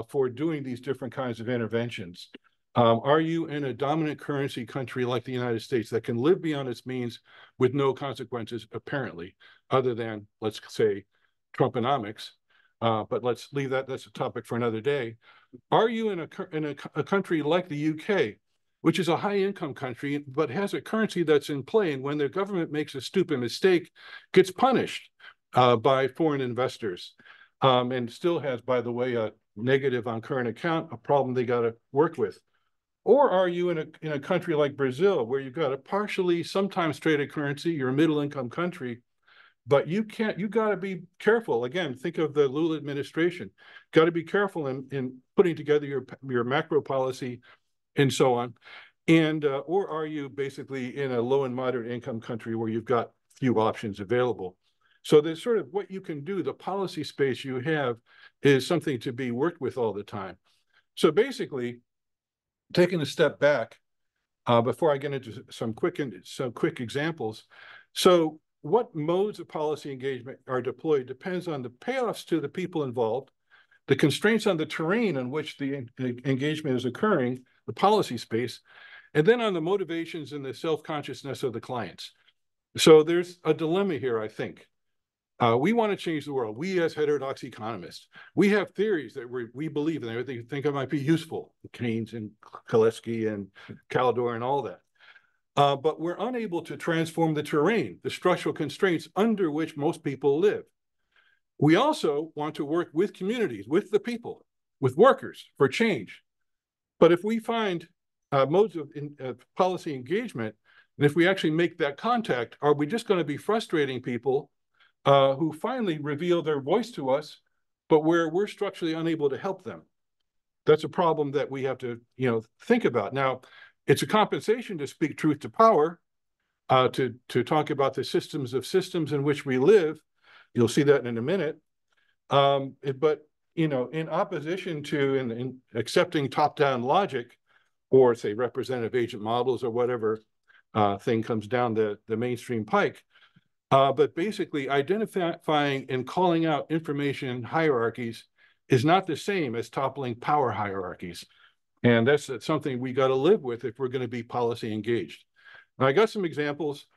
for doing these different kinds of interventions. Are you in a dominant currency country like the United States that can live beyond its means with no consequences, apparently, other than, let's say, Trumponomics? But let's leave that. That's a topic for another day. Are you in a country like the UK, which is a high-income country, but has a currency that's in play, and when their government makes a stupid mistake, gets punished by foreign investors, and still has, by the way, a negative on current account, a problem they got to work with? Or are you in a country like Brazil, where you've got a partially, sometimes traded currency, you're a middle-income country, but you got to be careful. Again, think of the Lula administration. Got to be careful in putting together your macro policy and so on. And or are you basically in a low and moderate income country where you've got few options available? So there's sort of what you can do, the policy space you have is something to be worked with all the time. So basically, taking a step back, before I get into some quick examples. So what modes of policy engagement are deployed depends on the payoffs to the people involved, the constraints on the terrain on which the engagement is occurring, the policy space, and then on the motivations and the self-consciousness of the clients. So there's a dilemma here, I think. We want to change the world. We, as heterodox economists, we have theories that we believe in, they think it might be useful, Keynes and Kalecki and Caldor and all that. But we're unable to transform the terrain, the structural constraints under which most people live. We also want to work with communities, with the people, with workers for change. But if we find modes of policy engagement, and if we actually make that contact, are we just going to be frustrating people who finally reveal their voice to us, but where we're structurally unable to help them? That's a problem that we have to, think about. Now, it's a compensation to speak truth to power, to talk about the systems of systems in which we live. You'll see that in a minute. But, in opposition to in accepting top-down logic, or say representative agent models or whatever thing comes down the mainstream pike, but basically identifying and calling out information hierarchies is not the same as toppling power hierarchies. And that's something we got to live with if we're going to be policy engaged. Now, I got some examples.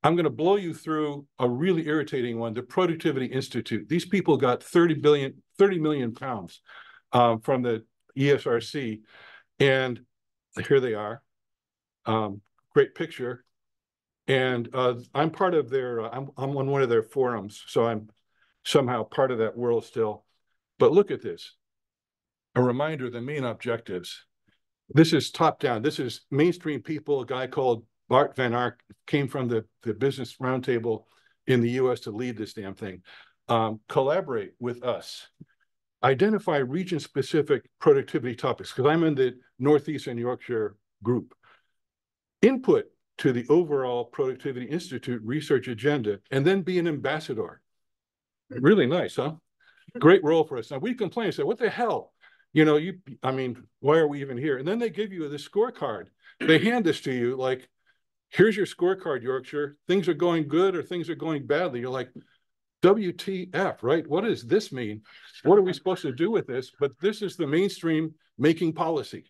I'm going to blow you through a really irritating one, the Productivity Institute. These people got 30 million pounds from the ESRC. And here they are. Great picture. And I'm part of their, I'm on one of their forums, so I'm somehow part of that world still. But look at this. A reminder of the main objectives. This is top down. This is mainstream people. A guy called Bart Van Ark came from the Business Roundtable in the US to lead this damn thing. Collaborate with us. Identify region-specific productivity topics, because I'm in the Northeast and Yorkshire group. Input to the overall Productivity Institute research agenda, and then be an ambassador. Really nice, huh? Great role for us. Now, we complain and say, what the hell? Why are we even here? And then they give you the scorecard. They hand this to you like, here's your scorecard, Yorkshire. Things are going good or things are going badly. You're like, WTF, right? What does this mean? What are we supposed to do with this? But this is the mainstream making policy.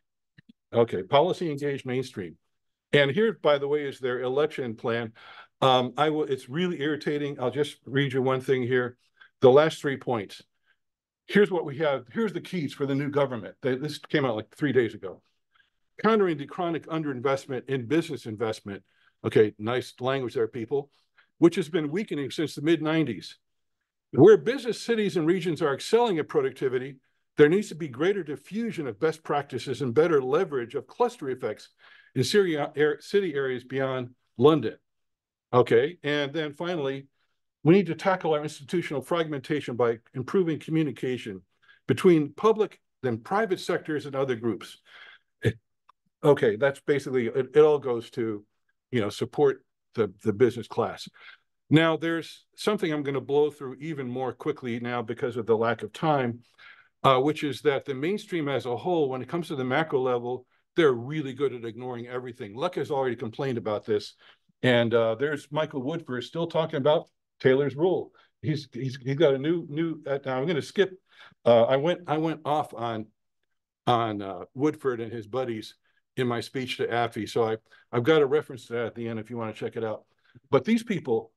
Okay, policy engaged mainstream. And here, by the way, is their election plan. It's really irritating. I'll just read you one thing here. The last 3 points. Here's what we have. Here's the keys for the new government. This came out like 3 days ago. Countering the chronic underinvestment in business investment. Okay, nice language there, people, which has been weakening since the mid-90s. Where business cities and regions are excelling at productivity, there needs to be greater diffusion of best practices and better leverage of cluster effects in city areas beyond London. Okay, and then finally, we need to tackle our institutional fragmentation by improving communication between public and private sectors and other groups. Okay, that's basically, it all goes to, support the business class. Now, there's something I'm going to blow through even more quickly now because of the lack of time, which is that the mainstream as a whole, when it comes to the macro level, they're really good at ignoring everything. Lekha has already complained about this. And there's Michael Woodford still talking about Taylor's rule. He's got a new now I'm going to skip. I went off on Woodford and his buddies in my speech to AFI. So I've got a reference to that at the end if you want to check it out. But these people,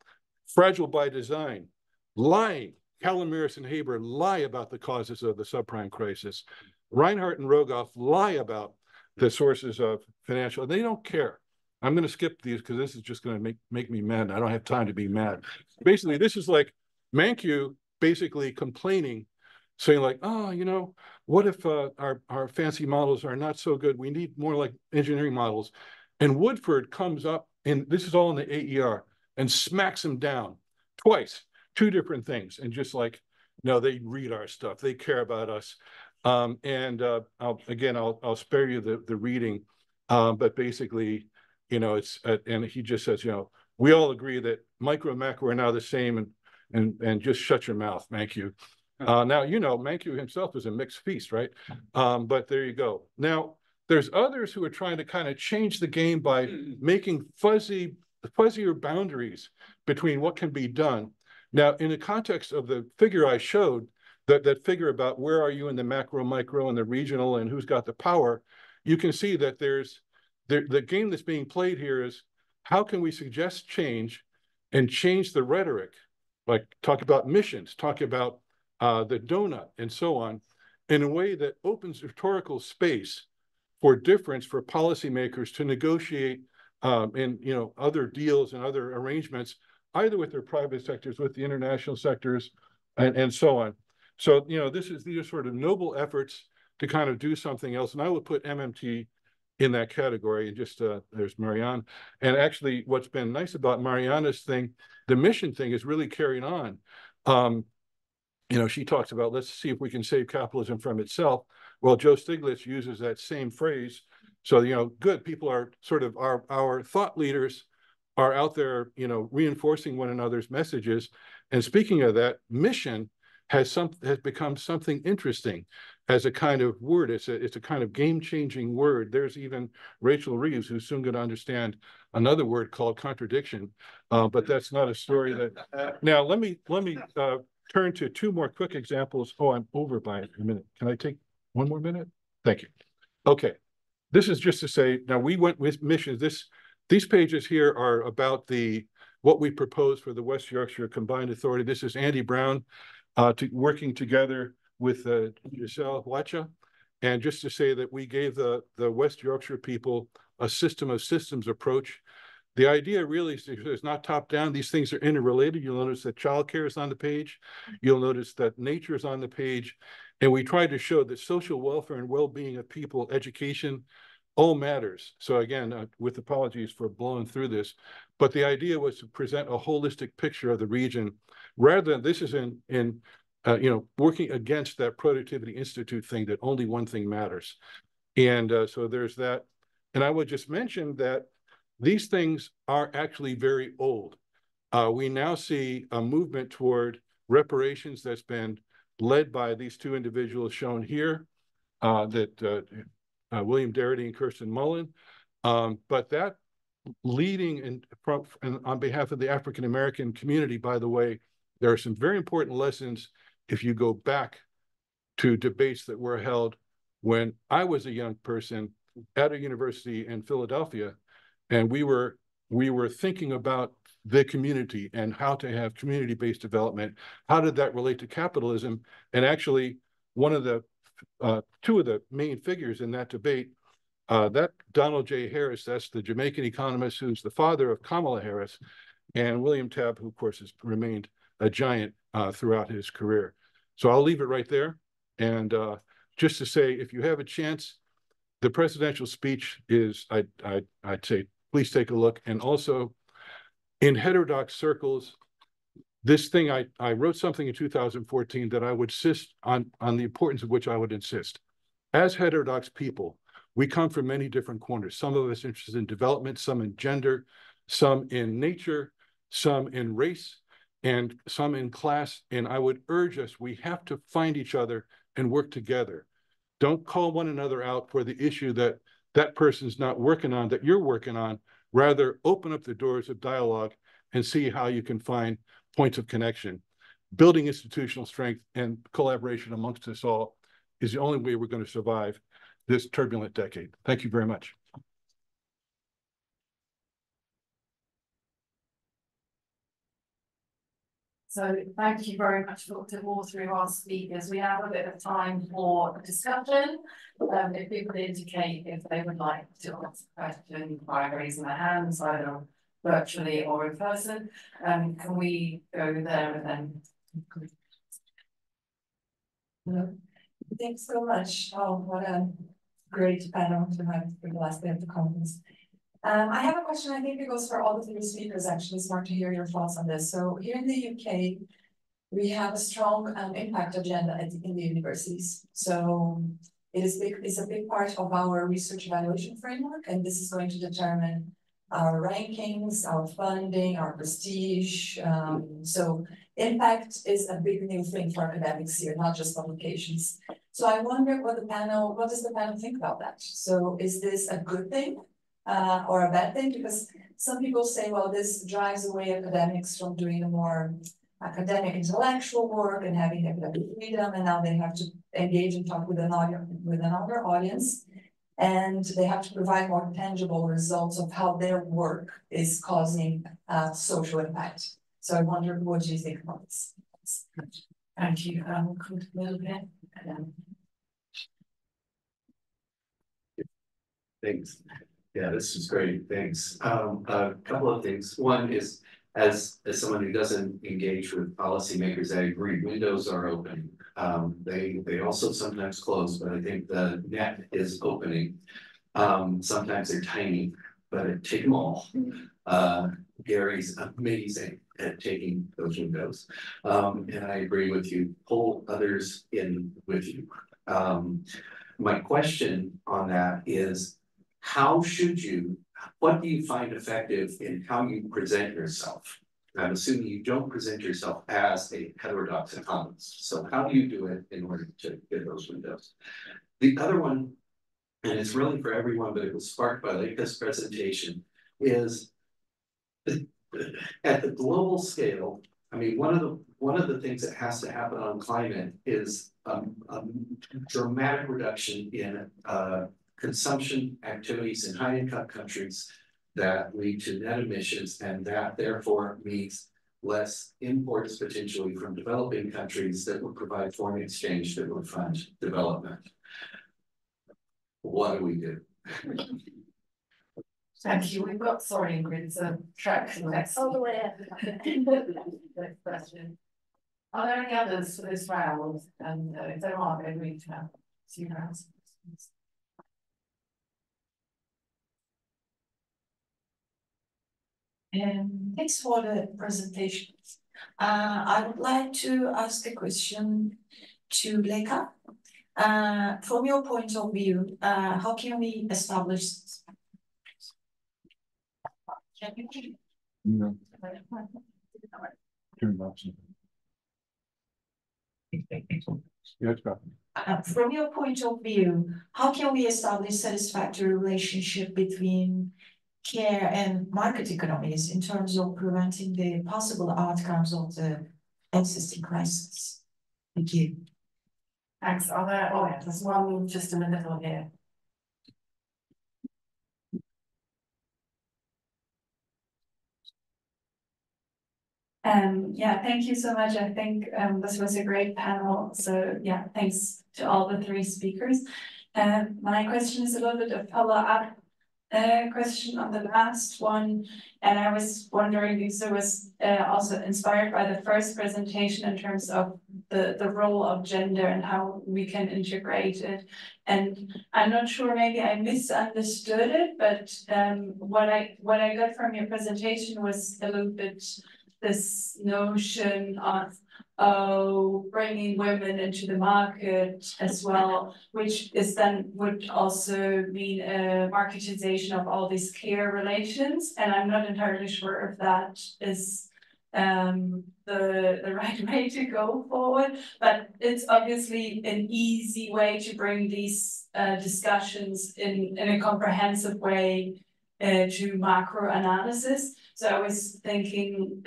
fragile by design, lying. Calomiris and Haber lie about the causes of the subprime crisis. Reinhardt and Rogoff lie about the sources of financial, they don't care. I'm going to skip these because this is just going to make me mad. I don't have time to be mad. Basically, this is like Mankiw basically complaining, saying like, oh, what if our fancy models are not so good? We need more like engineering models. And Woodford comes up, and this is all in the AER, and smacks him down twice, two different things. And just like, no, they read our stuff. They care about us. I'll spare you the reading. But basically, it's, and he just says, we all agree that micro and macro are now the same, and just shut your mouth, Mankiw. Now, Mankiw himself is a mixed feast, right? But there you go. Now, there's others who are trying to kind of change the game by making fuzzier boundaries between what can be done. Now, in the context of the figure I showed, that figure about where are you in the macro, micro, and the regional, and who's got the power, you can see that the game that's being played here is how can we suggest change and change the rhetoric, like talk about missions, talk about the donut, and so on, in a way that opens rhetorical space for difference for policymakers to negotiate other deals and other arrangements, either with their private sectors, with the international sectors, and so on. So, these are sort of noble efforts to kind of do something else. And I would put MMT in that category. And just, there's Marianne. And actually, what's been nice about Mariana's thing, the mission thing is really carried on. She talks about, let's see if we can save capitalism from itself. Well, Joe Stiglitz uses that same phrase. So, good people are sort of our thought leaders are out there, reinforcing one another's messages. And speaking of that, mission has become something interesting as a kind of word. It's a kind of game-changing word. There's even Rachel Reeves, who's soon going to understand another word called contradiction. But that's not a story that. Now let me turn to two more quick examples. Oh, I'm over by a minute. Can I take one more minute? Thank you. Okay, this is just to say. Now we went with missions. These pages here are about what we proposed for the West Yorkshire Combined Authority. This is Andy Brown working together with Giselle Wacha. And just to say that we gave the West Yorkshire people a system of systems approach. The idea really is not top down. These things are interrelated. You'll notice that childcare is on the page. You'll notice that nature is on the page. And we tried to show that social welfare and well-being of people, education, all matters. So again, with apologies for blowing through this, but the idea was to present a holistic picture of the region, rather than this is working against that Productivity Institute thing that only one thing matters. And so there's that. And I would just mention that these things are actually very old. We now see a movement toward reparations that's been led by these two individuals shown here, William Darity and Kirsten Mullen. But that leading and on behalf of the African-American community, by the way, there are some very important lessons if you go back to debates that were held when I was a young person at a university in Philadelphia, and we were thinking about the community and how to have community-based development. How did that relate to capitalism? And actually, one of the two of the main figures in that debate, that Donald J. Harris, that's the Jamaican economist who's the father of Kamala Harris, and William Tabb, who of course has remained a giant throughout his career. So I'll leave it right there. And just to say, if you have a chance, the presidential speech is, I'd say, please take a look. And also in heterodox circles, this thing, I wrote something in 2014 that I would insist on the importance of which I would insist. As heterodox people, we come from many different corners. Some of us interested in development, some in gender, some in nature, some in race, and some in class. And I would urge us, we have to find each other and work together. Don't call one another out for the issue that that person's not working on, that you're working on. Rather, open up the doors of dialogue and see how you can find points of connection. Building institutional strength and collaboration amongst us all is the only way we're going to survive this turbulent decade. Thank you very much. So thank you very much to all three of our speakers. We have a bit of time for discussion. If people indicate if they would like to ask a question by raising their hands, either virtually or in person, can we go there and then? Hello. Thanks so much. Oh, what a great panel to have for the last day of the conference. I have a question. I think it goes for all the three speakers. Actually, it's smart to hear your thoughts on this. So here in the UK, we have a strong impact agenda in the universities. So it's a big part of our research evaluation framework, and this is going to determine our rankings, our funding, our prestige. So impact is a big new thing for academics here, not just publications. So I wonder what does the panel think about that? So is this a good thing or a bad thing? Because some people say, well, this drives away academics from doing the more academic intellectual work and having academic freedom, and now they have to engage and talk with another audience. And they have to provide more tangible results of how their work is causing social impact. So I wonder, what do you think about this? Thank you. Thanks. Yeah, this is great. Thanks. A couple of things. One is, as someone who doesn't engage with policymakers, I agree. Windows are open. They also sometimes close, but I think the net is opening. Sometimes they're tiny, but take them all. Gary's amazing at taking those windows. And I agree with you. Pull others in with you. My question on that is, what do you find effective in how you present yourself? I'm assuming you don't present yourself as a heterodox economist. So how do you do it in order to get those windows? The other one, and it's really for everyone, but it was sparked by Lekha's presentation, is at the global scale. I mean, one of the things that has to happen on climate is a dramatic reduction in consumption activities in high-income countries that lead to net emissions, and that therefore means less imports potentially from developing countries that will provide foreign exchange that will fund development. What do we do? Thank you. We've got, sorry, Ingrid, it's a track next. All the way up. Next question. Are there any others for this round? And if there are, then we have two rounds. Thanks for the presentation. I would like to ask a question to Lekha. From your point of view, how can we establish? No. From your point of view, how can we establish satisfactory relationship between care and market economies in terms of preventing the possible outcomes of the existing crisis? Thank you. Thanks. Are there, oh yeah, there's one just in the middle here. Yeah, thank you so much. I think this was a great panel. So yeah, thanks to all the three speakers. My question is a little bit of follow-up question on the last one, and I was wondering because it was also inspired by the first presentation in terms of the role of gender and how we can integrate it. And I'm not sure, maybe I misunderstood it, but what I got from your presentation was a little bit this notion of bringing women into the market as well, which is then would also mean a marketization of all these care relations. And I'm not entirely sure if that is the right way to go forward, but it's obviously an easy way to bring these discussions in a comprehensive way to macro analysis. So I was thinking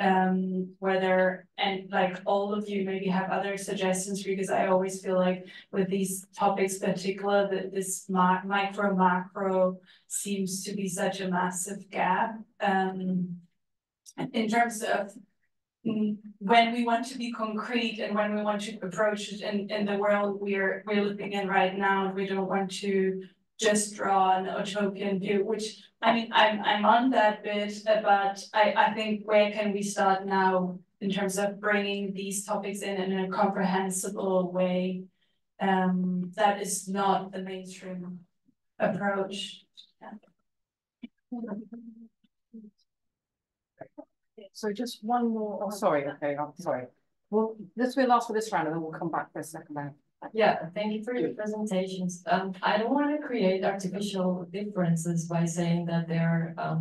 whether, and like all of you maybe have other suggestions, because I always feel like with these topics particular that this micro macro seems to be such a massive gap in terms of when we want to be concrete and when we want to approach it in the world we're living in right now, and we don't want to just draw an utopian view, which I mean I'm on that bit, but I think where can we start now in terms of bringing these topics in a comprehensible way that is not the mainstream approach. So just one more, oh, sorry, okay, I'm sorry. Well, this will last for this round and then we'll come back for a second round. Yeah, thank you for your presentations. I don't want to create artificial differences by saying that there are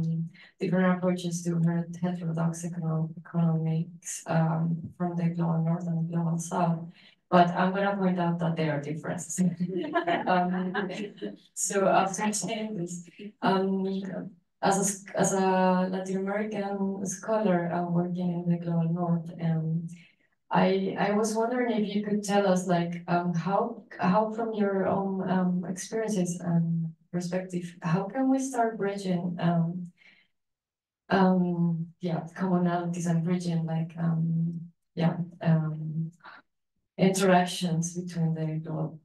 different approaches to heterodox economics from the global north and the global south. But I'm going to point out that there are differences. So after saying this, as a Latin American scholar working in the global north, I was wondering if you could tell us like how from your own experiences and perspective, how can we start bridging commonalities and bridging like interactions between the global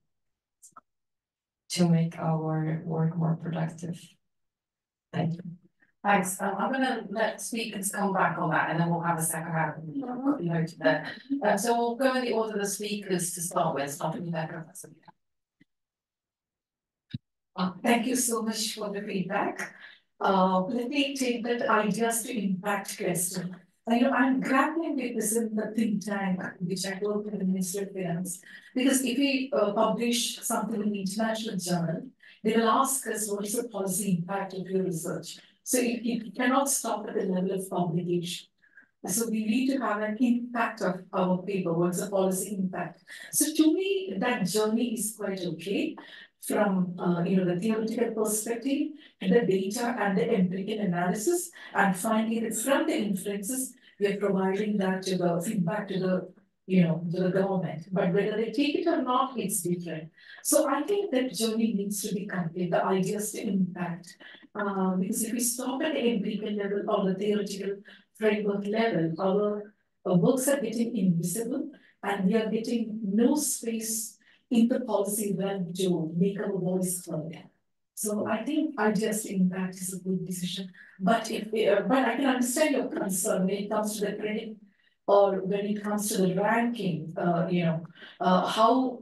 to make our work more productive. Thank you. Thanks. I'm going to let speakers come back on that and then we'll have a second round. Noted there. So we'll go in the order of the speakers to start with, starting with Lekha. Thank you so much for the feedback. Let me take that ideas to impact question. I'm grappling with this in the think tank, which I work with the Ministry of Finance, because if we publish something in the international journal, they will ask us what is the policy impact of your research. So it cannot stop at the level of publication. So we need to have an impact of our paper. What's the policy impact? So to me, that journey is quite okay from the theoretical perspective to the data and the empirical analysis, and finally from the inferences we are providing that to the feedback to the to the government. But whether they take it or not, it's different. So I think that journey needs to be complete. The ideas to impact. Because if we stop at the empirical level or the theoretical framework level, our works are getting invisible and we are getting no space in the policy realm to make our voice heard. So I think ideas to impact is a good decision. But but I can understand your concern when it comes to the credit or when it comes to the ranking, how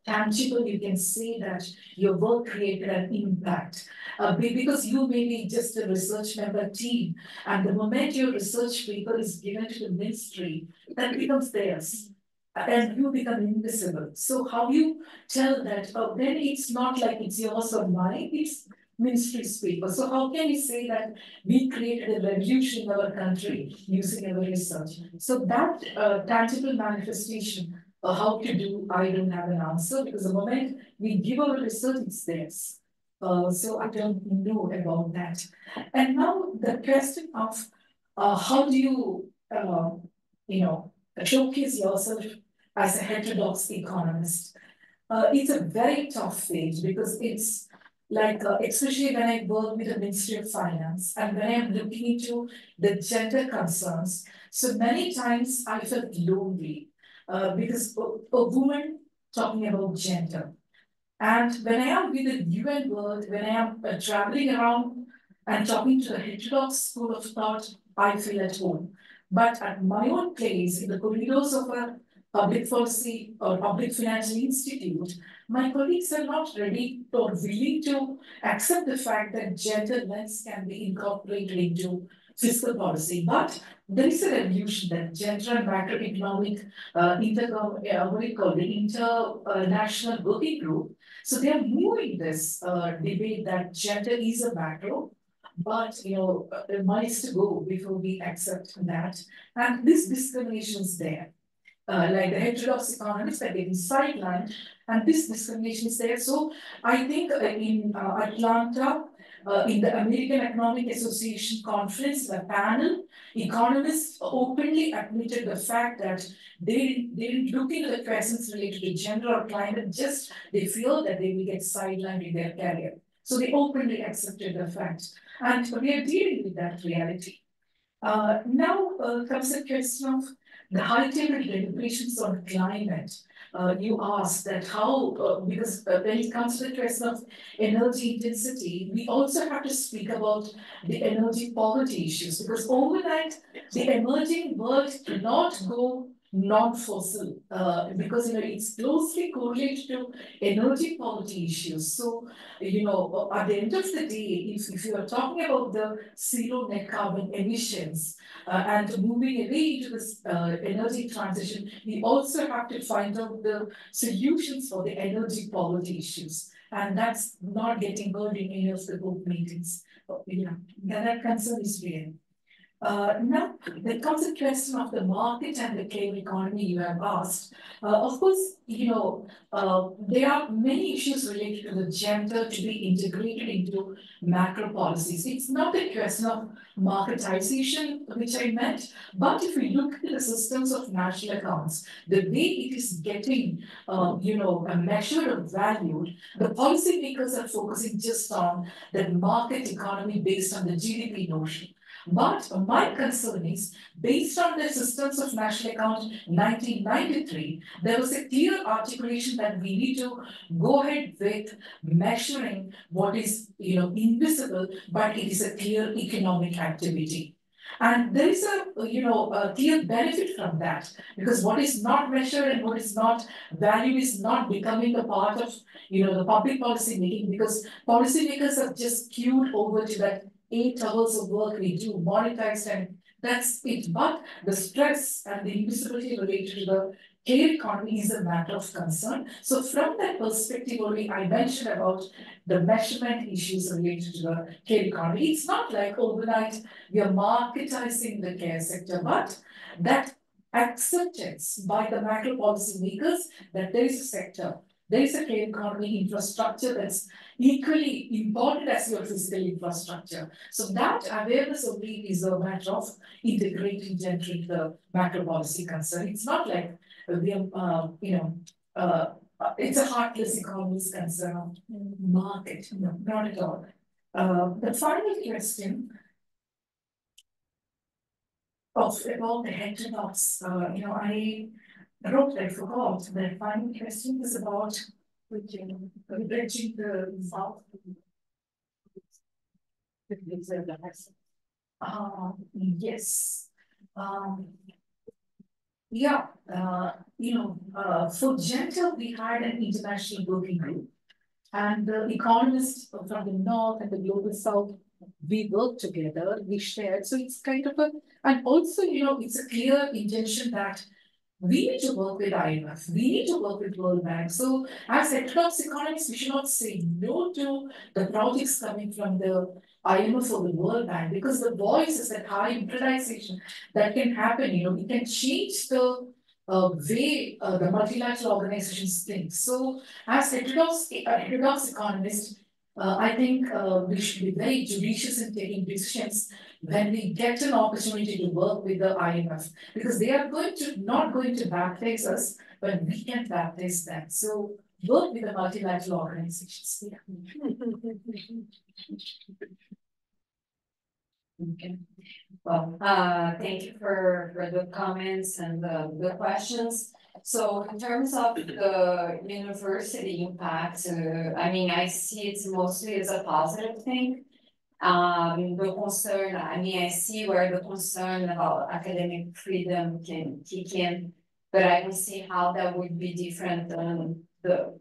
tangible you can say that your work created an impact. Because you may be just a research member team, and the moment your research paper is given to the ministry, that becomes theirs, and you become invisible. So how you tell that, then it's not like it's yours or mine, it's ministry's paper. So how can we say that we created a revolution in our country using our research? So that tangible manifestation, how to do, I don't have an answer, because the moment we give our research, it's theirs. So I don't know about that. And now the question of how do you, showcase yourself as a heterodox economist? It's a very tough phase because it's like, especially when I work with the Ministry of Finance and when I'm looking into the gender concerns. So many times I felt lonely because a woman talking about gender. And when I am with the UN world, when I am traveling around and talking to the heterodox school of thought, I feel at home. But at my own place, in the corridors of a public policy or public financial institute, my colleagues are not ready or willing to accept the fact that gender lens can be incorporated into fiscal policy. But there is a revolution that gender and macroeconomic what do you call the international working group. So they are moving this debate that gender is a macro, but miles to go before we accept that. And this discrimination is there. Like the heterodox economists are getting sidelined, and this discrimination is there. So I think in Atlanta, in the American Economic Association conference, the panel, economists openly admitted the fact that they didn't look into the questions related to gender or climate, just they feel that they will get sidelined in their career. So they openly accepted the fact. And we are dealing with that reality. Now comes the question of the high-table deliberations on climate. You asked that how, because when it comes to the question of energy intensity, we also have to speak about the energy poverty issues, because overnight, the emerging world cannot go non-fossil, because it's closely correlated to energy poverty issues. So, at the end of the day, if you are talking about the zero net carbon emissions and moving away into this energy transition, we also have to find out the solutions for the energy poverty issues. And that's not getting heard in any of the group meetings. That concern is real. Now, there comes a question of the market and the care economy you have asked. Of course, there are many issues related to the gender to be integrated into macro policies. It's not a question of marketization, which I meant, but if we look at the systems of national accounts, the way it is getting, measured or valued, the policymakers are focusing just on the market economy based on the GDP notion. But my concern is, based on the systems of national account 1993, there was a clear articulation that we need to go ahead with measuring what is, invisible, but it is a clear economic activity. And there is a clear benefit from that, because what is not measured and what is not valued is not becoming a part of, the public policy making, because policymakers have just queued over to that 8 hours of work we do, monetized, and that's it. But the stress and the invisibility related to the care economy is a matter of concern. So from that perspective only, I mentioned about the measurement issues related to the care economy. It's not like overnight we are marketizing the care sector, but that acceptance by the macro policy makers that there is a sector, there is a care economy infrastructure that's equally important as your physical infrastructure. So that awareness only is a matter of integrating gender into the macro policy concern. It's not like we are, it's a heartless economist concern of market. No, not at all. The final question about the heterodox, I wrote, I forgot. The final question is about bridging the south. Yes. For gender, we had an international working group, and the economists from the north and the global south, we worked together, we shared. So it's kind of and also, it's a clear intention that we need to work with IMF, we need to work with World Bank. So as heterodox economists, we should not say no to the projects coming from the IMF or the World Bank, because the voice is that high hybridization that can happen. We can change the way the multilateral organizations think. So as heterodox economists, I think we should be very judicious in taking decisions when we get an opportunity to work with the IMF, because they are not going to baptize us, but we can baptize them. So work with the multilateral organizations. Okay. Well, thank you for the comments and the questions. So in terms of the university impact, I see it mostly as a positive thing. The concern, I see where the concern about academic freedom can kick in, but I don't see how that would be different than the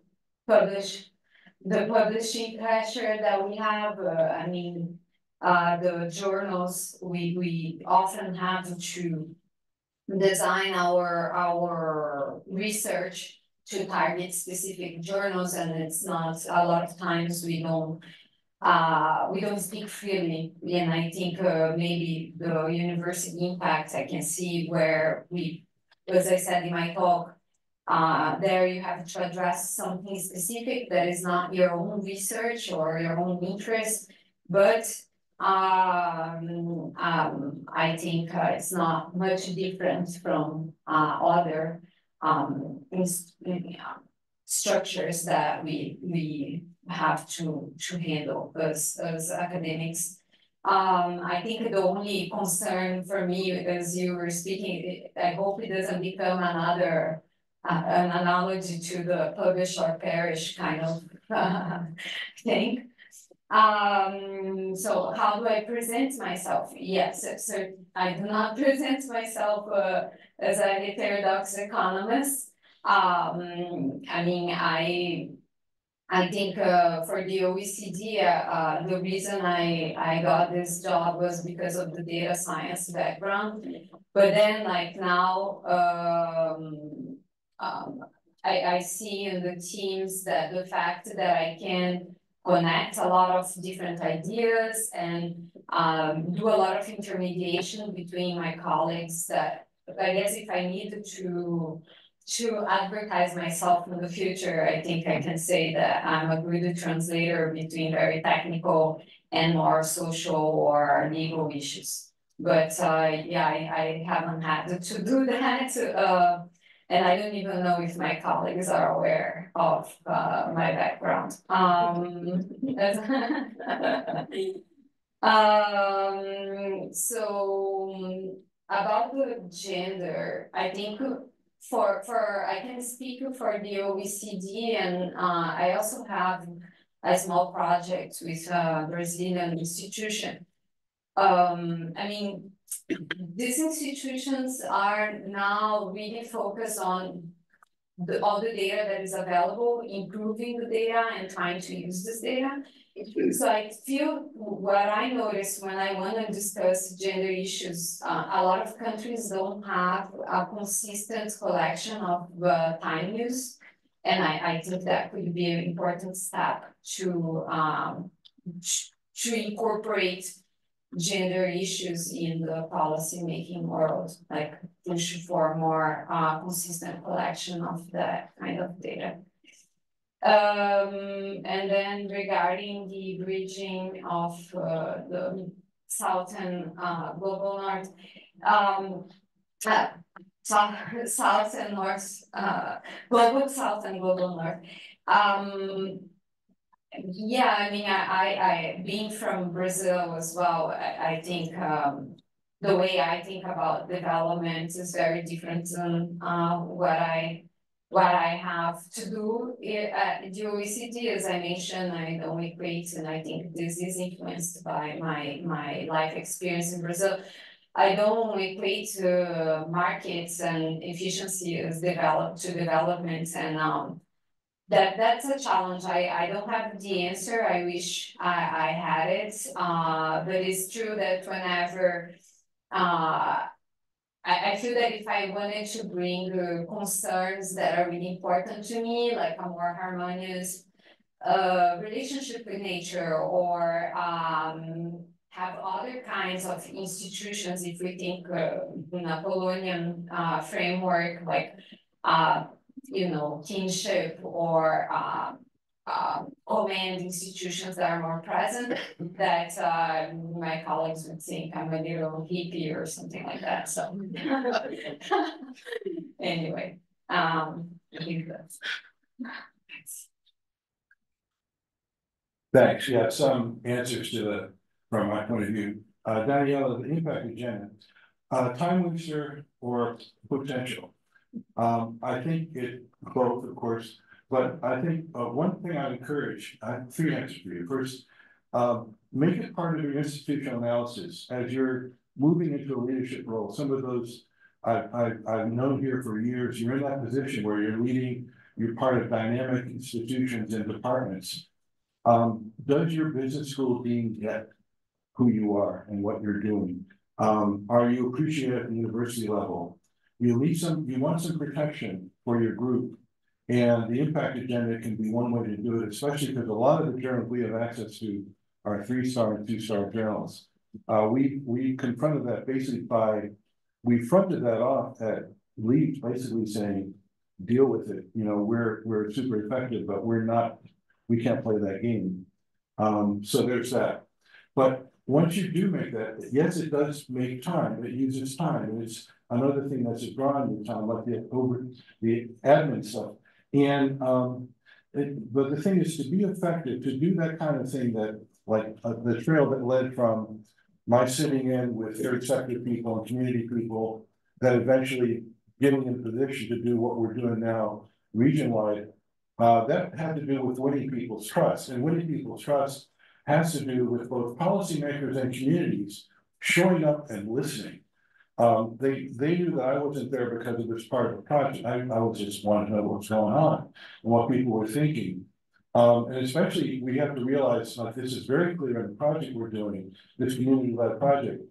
publishing pressure that we have. the journals, we often have to design our research to target specific journals, and it's not, a lot of times we don't speak freely. And I think maybe the university impact, I can see where we, as I said in my talk, there you have to address something specific that is not your own research or your own interest, but I think it's not much different from other structures that we have to handle as academics. I think the only concern for me, as you were speaking, I hope it doesn't become another an analogy to the publish or perish kind of thing. So how do I present myself? Yes, so I do not present myself as a heterodox economist. I mean, I think for the OECD, the reason I got this job was because of the data science background. But then, like now, I see in the teams that the fact that I can connect a lot of different ideas and do a lot of intermediation between my colleagues, that I guess if I needed to advertise myself in the future, I think I can say that I'm a good translator between very technical and more social or legal issues. But yeah, I haven't had to do that. And I don't even know if my colleagues are aware of my background. So about the gender, I think for I can speak for the OECD, and I also have a small project with a Brazilian institution. I mean, these institutions are now really focused on all the data that is available, improving the data and trying to use this data. So I feel what I noticed when I want to discuss gender issues, a lot of countries don't have a consistent collection of time use. And I think that could be an important step to incorporate gender issues in the policy making world, like push for more consistent collection of that kind of data. And then regarding the bridging of the South and Global North, South and North, Global South and Global North. Yeah, I mean, I being from Brazil as well, I think the way I think about development is very different than what I have to do at the OECD. As I mentioned, I don't equate, and I think this is influenced by my life experience in Brazil. I don't equate markets and efficiency as development, and that's a challenge. I don't have the answer. I wish I had it, but it's true that whenever I feel that if I wanted to bring concerns that are really important to me, like a more harmonious relationship with nature, or have other kinds of institutions, if we think Napoleonian framework, like you know, kinship or command institutions that are more present, that my colleagues would think I'm a little hippie or something like that. So anyway, I think that's. Thanks. Yeah, some answers to the, from my point of view. Daniela, the impact of gender, time waster or potential. I think it both, of course, but I think one thing I'd encourage, I have three answers for you. First, make it part of your institutional analysis as you're moving into a leadership role. Some of those I've known here for years. You're in that position where you're leading, you're part of dynamic institutions and departments. Does your business school dean get who you are and what you're doing. Are you appreciated at the university level? You want some protection for your group. And the impact agenda can be one way to do it, especially because a lot of the journals we have access to are 3-star and 2-star journals. We confronted that basically we fronted that off at Leeds, basically saying, deal with it. You know, we're super effective, but we can't play that game. So there's that. But once you do make that, yes, it does make time. It uses time. And it's another thing that's drawing your time, like the admin stuff. And but the thing is, to be effective, to do that kind of thing, that like the trail that led from my sitting in with third sector people and community people, that eventually getting in position to do what we're doing now region-wide, that had to do with winning people's trust. And winning people's trust has to do with both policymakers and communities showing up and listening. They knew that I wasn't there because it was part of the project. I was just wanting to know what's going on and what people were thinking. And especially, we have to realize, like, this is very clear in the project we're doing, this community-led project.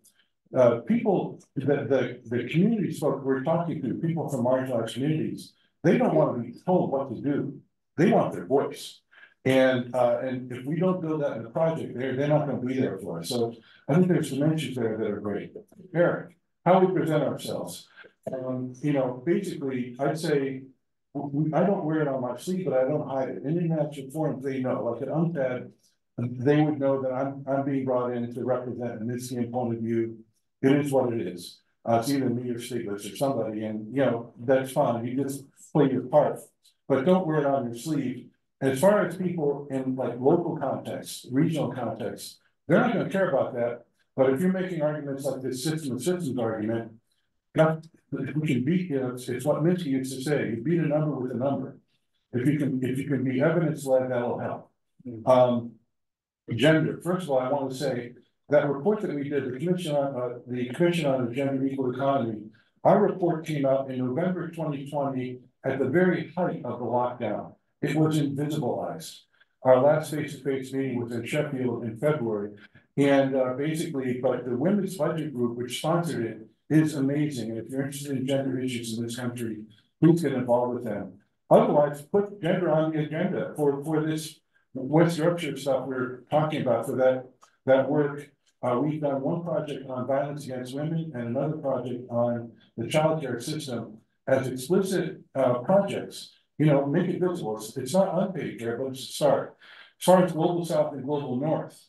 People, the community folk we're talking to, people from marginalized communities, they don't want to be told what to do. They want their voice. And if we don't build that in the project, they're not going to be there for us. So I think there's dimensions there that are great. Eric, how we present ourselves. You know, basically, I'd say, I don't wear it on my sleeve, but I don't hide it. In international forums, they know, like at UNCTAD, they would know that I'm being brought in to represent an Dymski point of view. It is what it is. It's either me or Stiglitz or somebody, and you know, that's fine. You just play your part, but don't wear it on your sleeve. As far as people in like local context, regional context, they're not going to care about that. But if you're making arguments like this system of systems argument, we can beat, you know, it's what Dymski used to say, you beat a number with a number. If you can be evidence-led, that'll help. Gender, first of all, I want to say that report that we did, the Commission on the Gender Equal Economy, our report came out in November 2020 at the very height of the lockdown. It was invisibilized. Our last face-to-face meeting was in Sheffield in February. And basically, but the Women's Budget Group, which sponsored it, is amazing. And if you're interested in gender issues in this country, please get involved with them. Otherwise, put gender on the agenda for this West Yorkshire stuff we're talking about, for that work. We've done one project on violence against women and another project on the childcare system as explicit projects. You know, make it visible. It's not unpaid care, but it's a start. As far as Global South and Global North,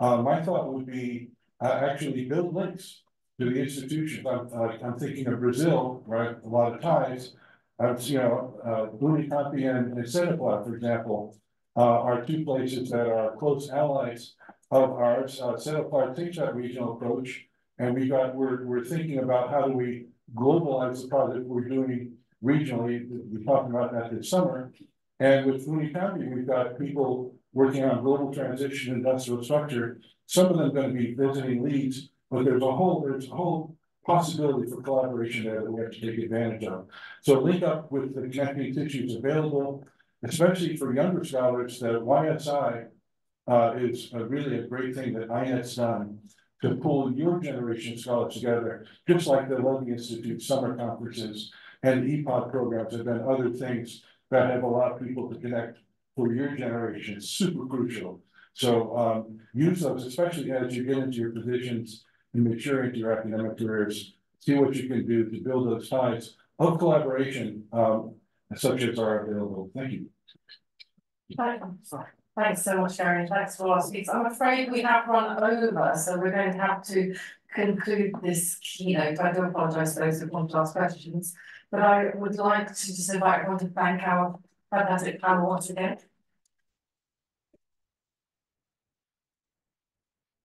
my thought would be actually build links to the institutions. I'm thinking of Brazil, right? A lot of ties. You know, Unicampi and Senapla, for example, are two places that are close allies of ours. Senapla takes that regional approach, and we're thinking about how do we globalize the project we're doing regionally. We're talking about that this summer. And with Unicampi, we've got people working on global transition, industrial structure. Some of them going to be visiting Leeds, but there's a whole possibility for collaboration there that we have to take advantage of. So link up with the connecting tissues available, especially for younger scholars. The YSI is really a great thing that INET's done to pull your generation of scholars together, just like the Levy Institute summer conferences and the EPOD programs have been other things that have allowed people to connect for your generation. It's super crucial. So use those, especially as you get into your positions and mature into your academic careers. See what you can do to build those ties of collaboration, such as are available. Thank you. Thanks so much, Gary. Thanks for our speaks. I'm afraid we have run over, so we're going to have to conclude this keynote. I do apologise to those who want to ask questions, but I would like to just invite everyone to thank our fantastic panel once again.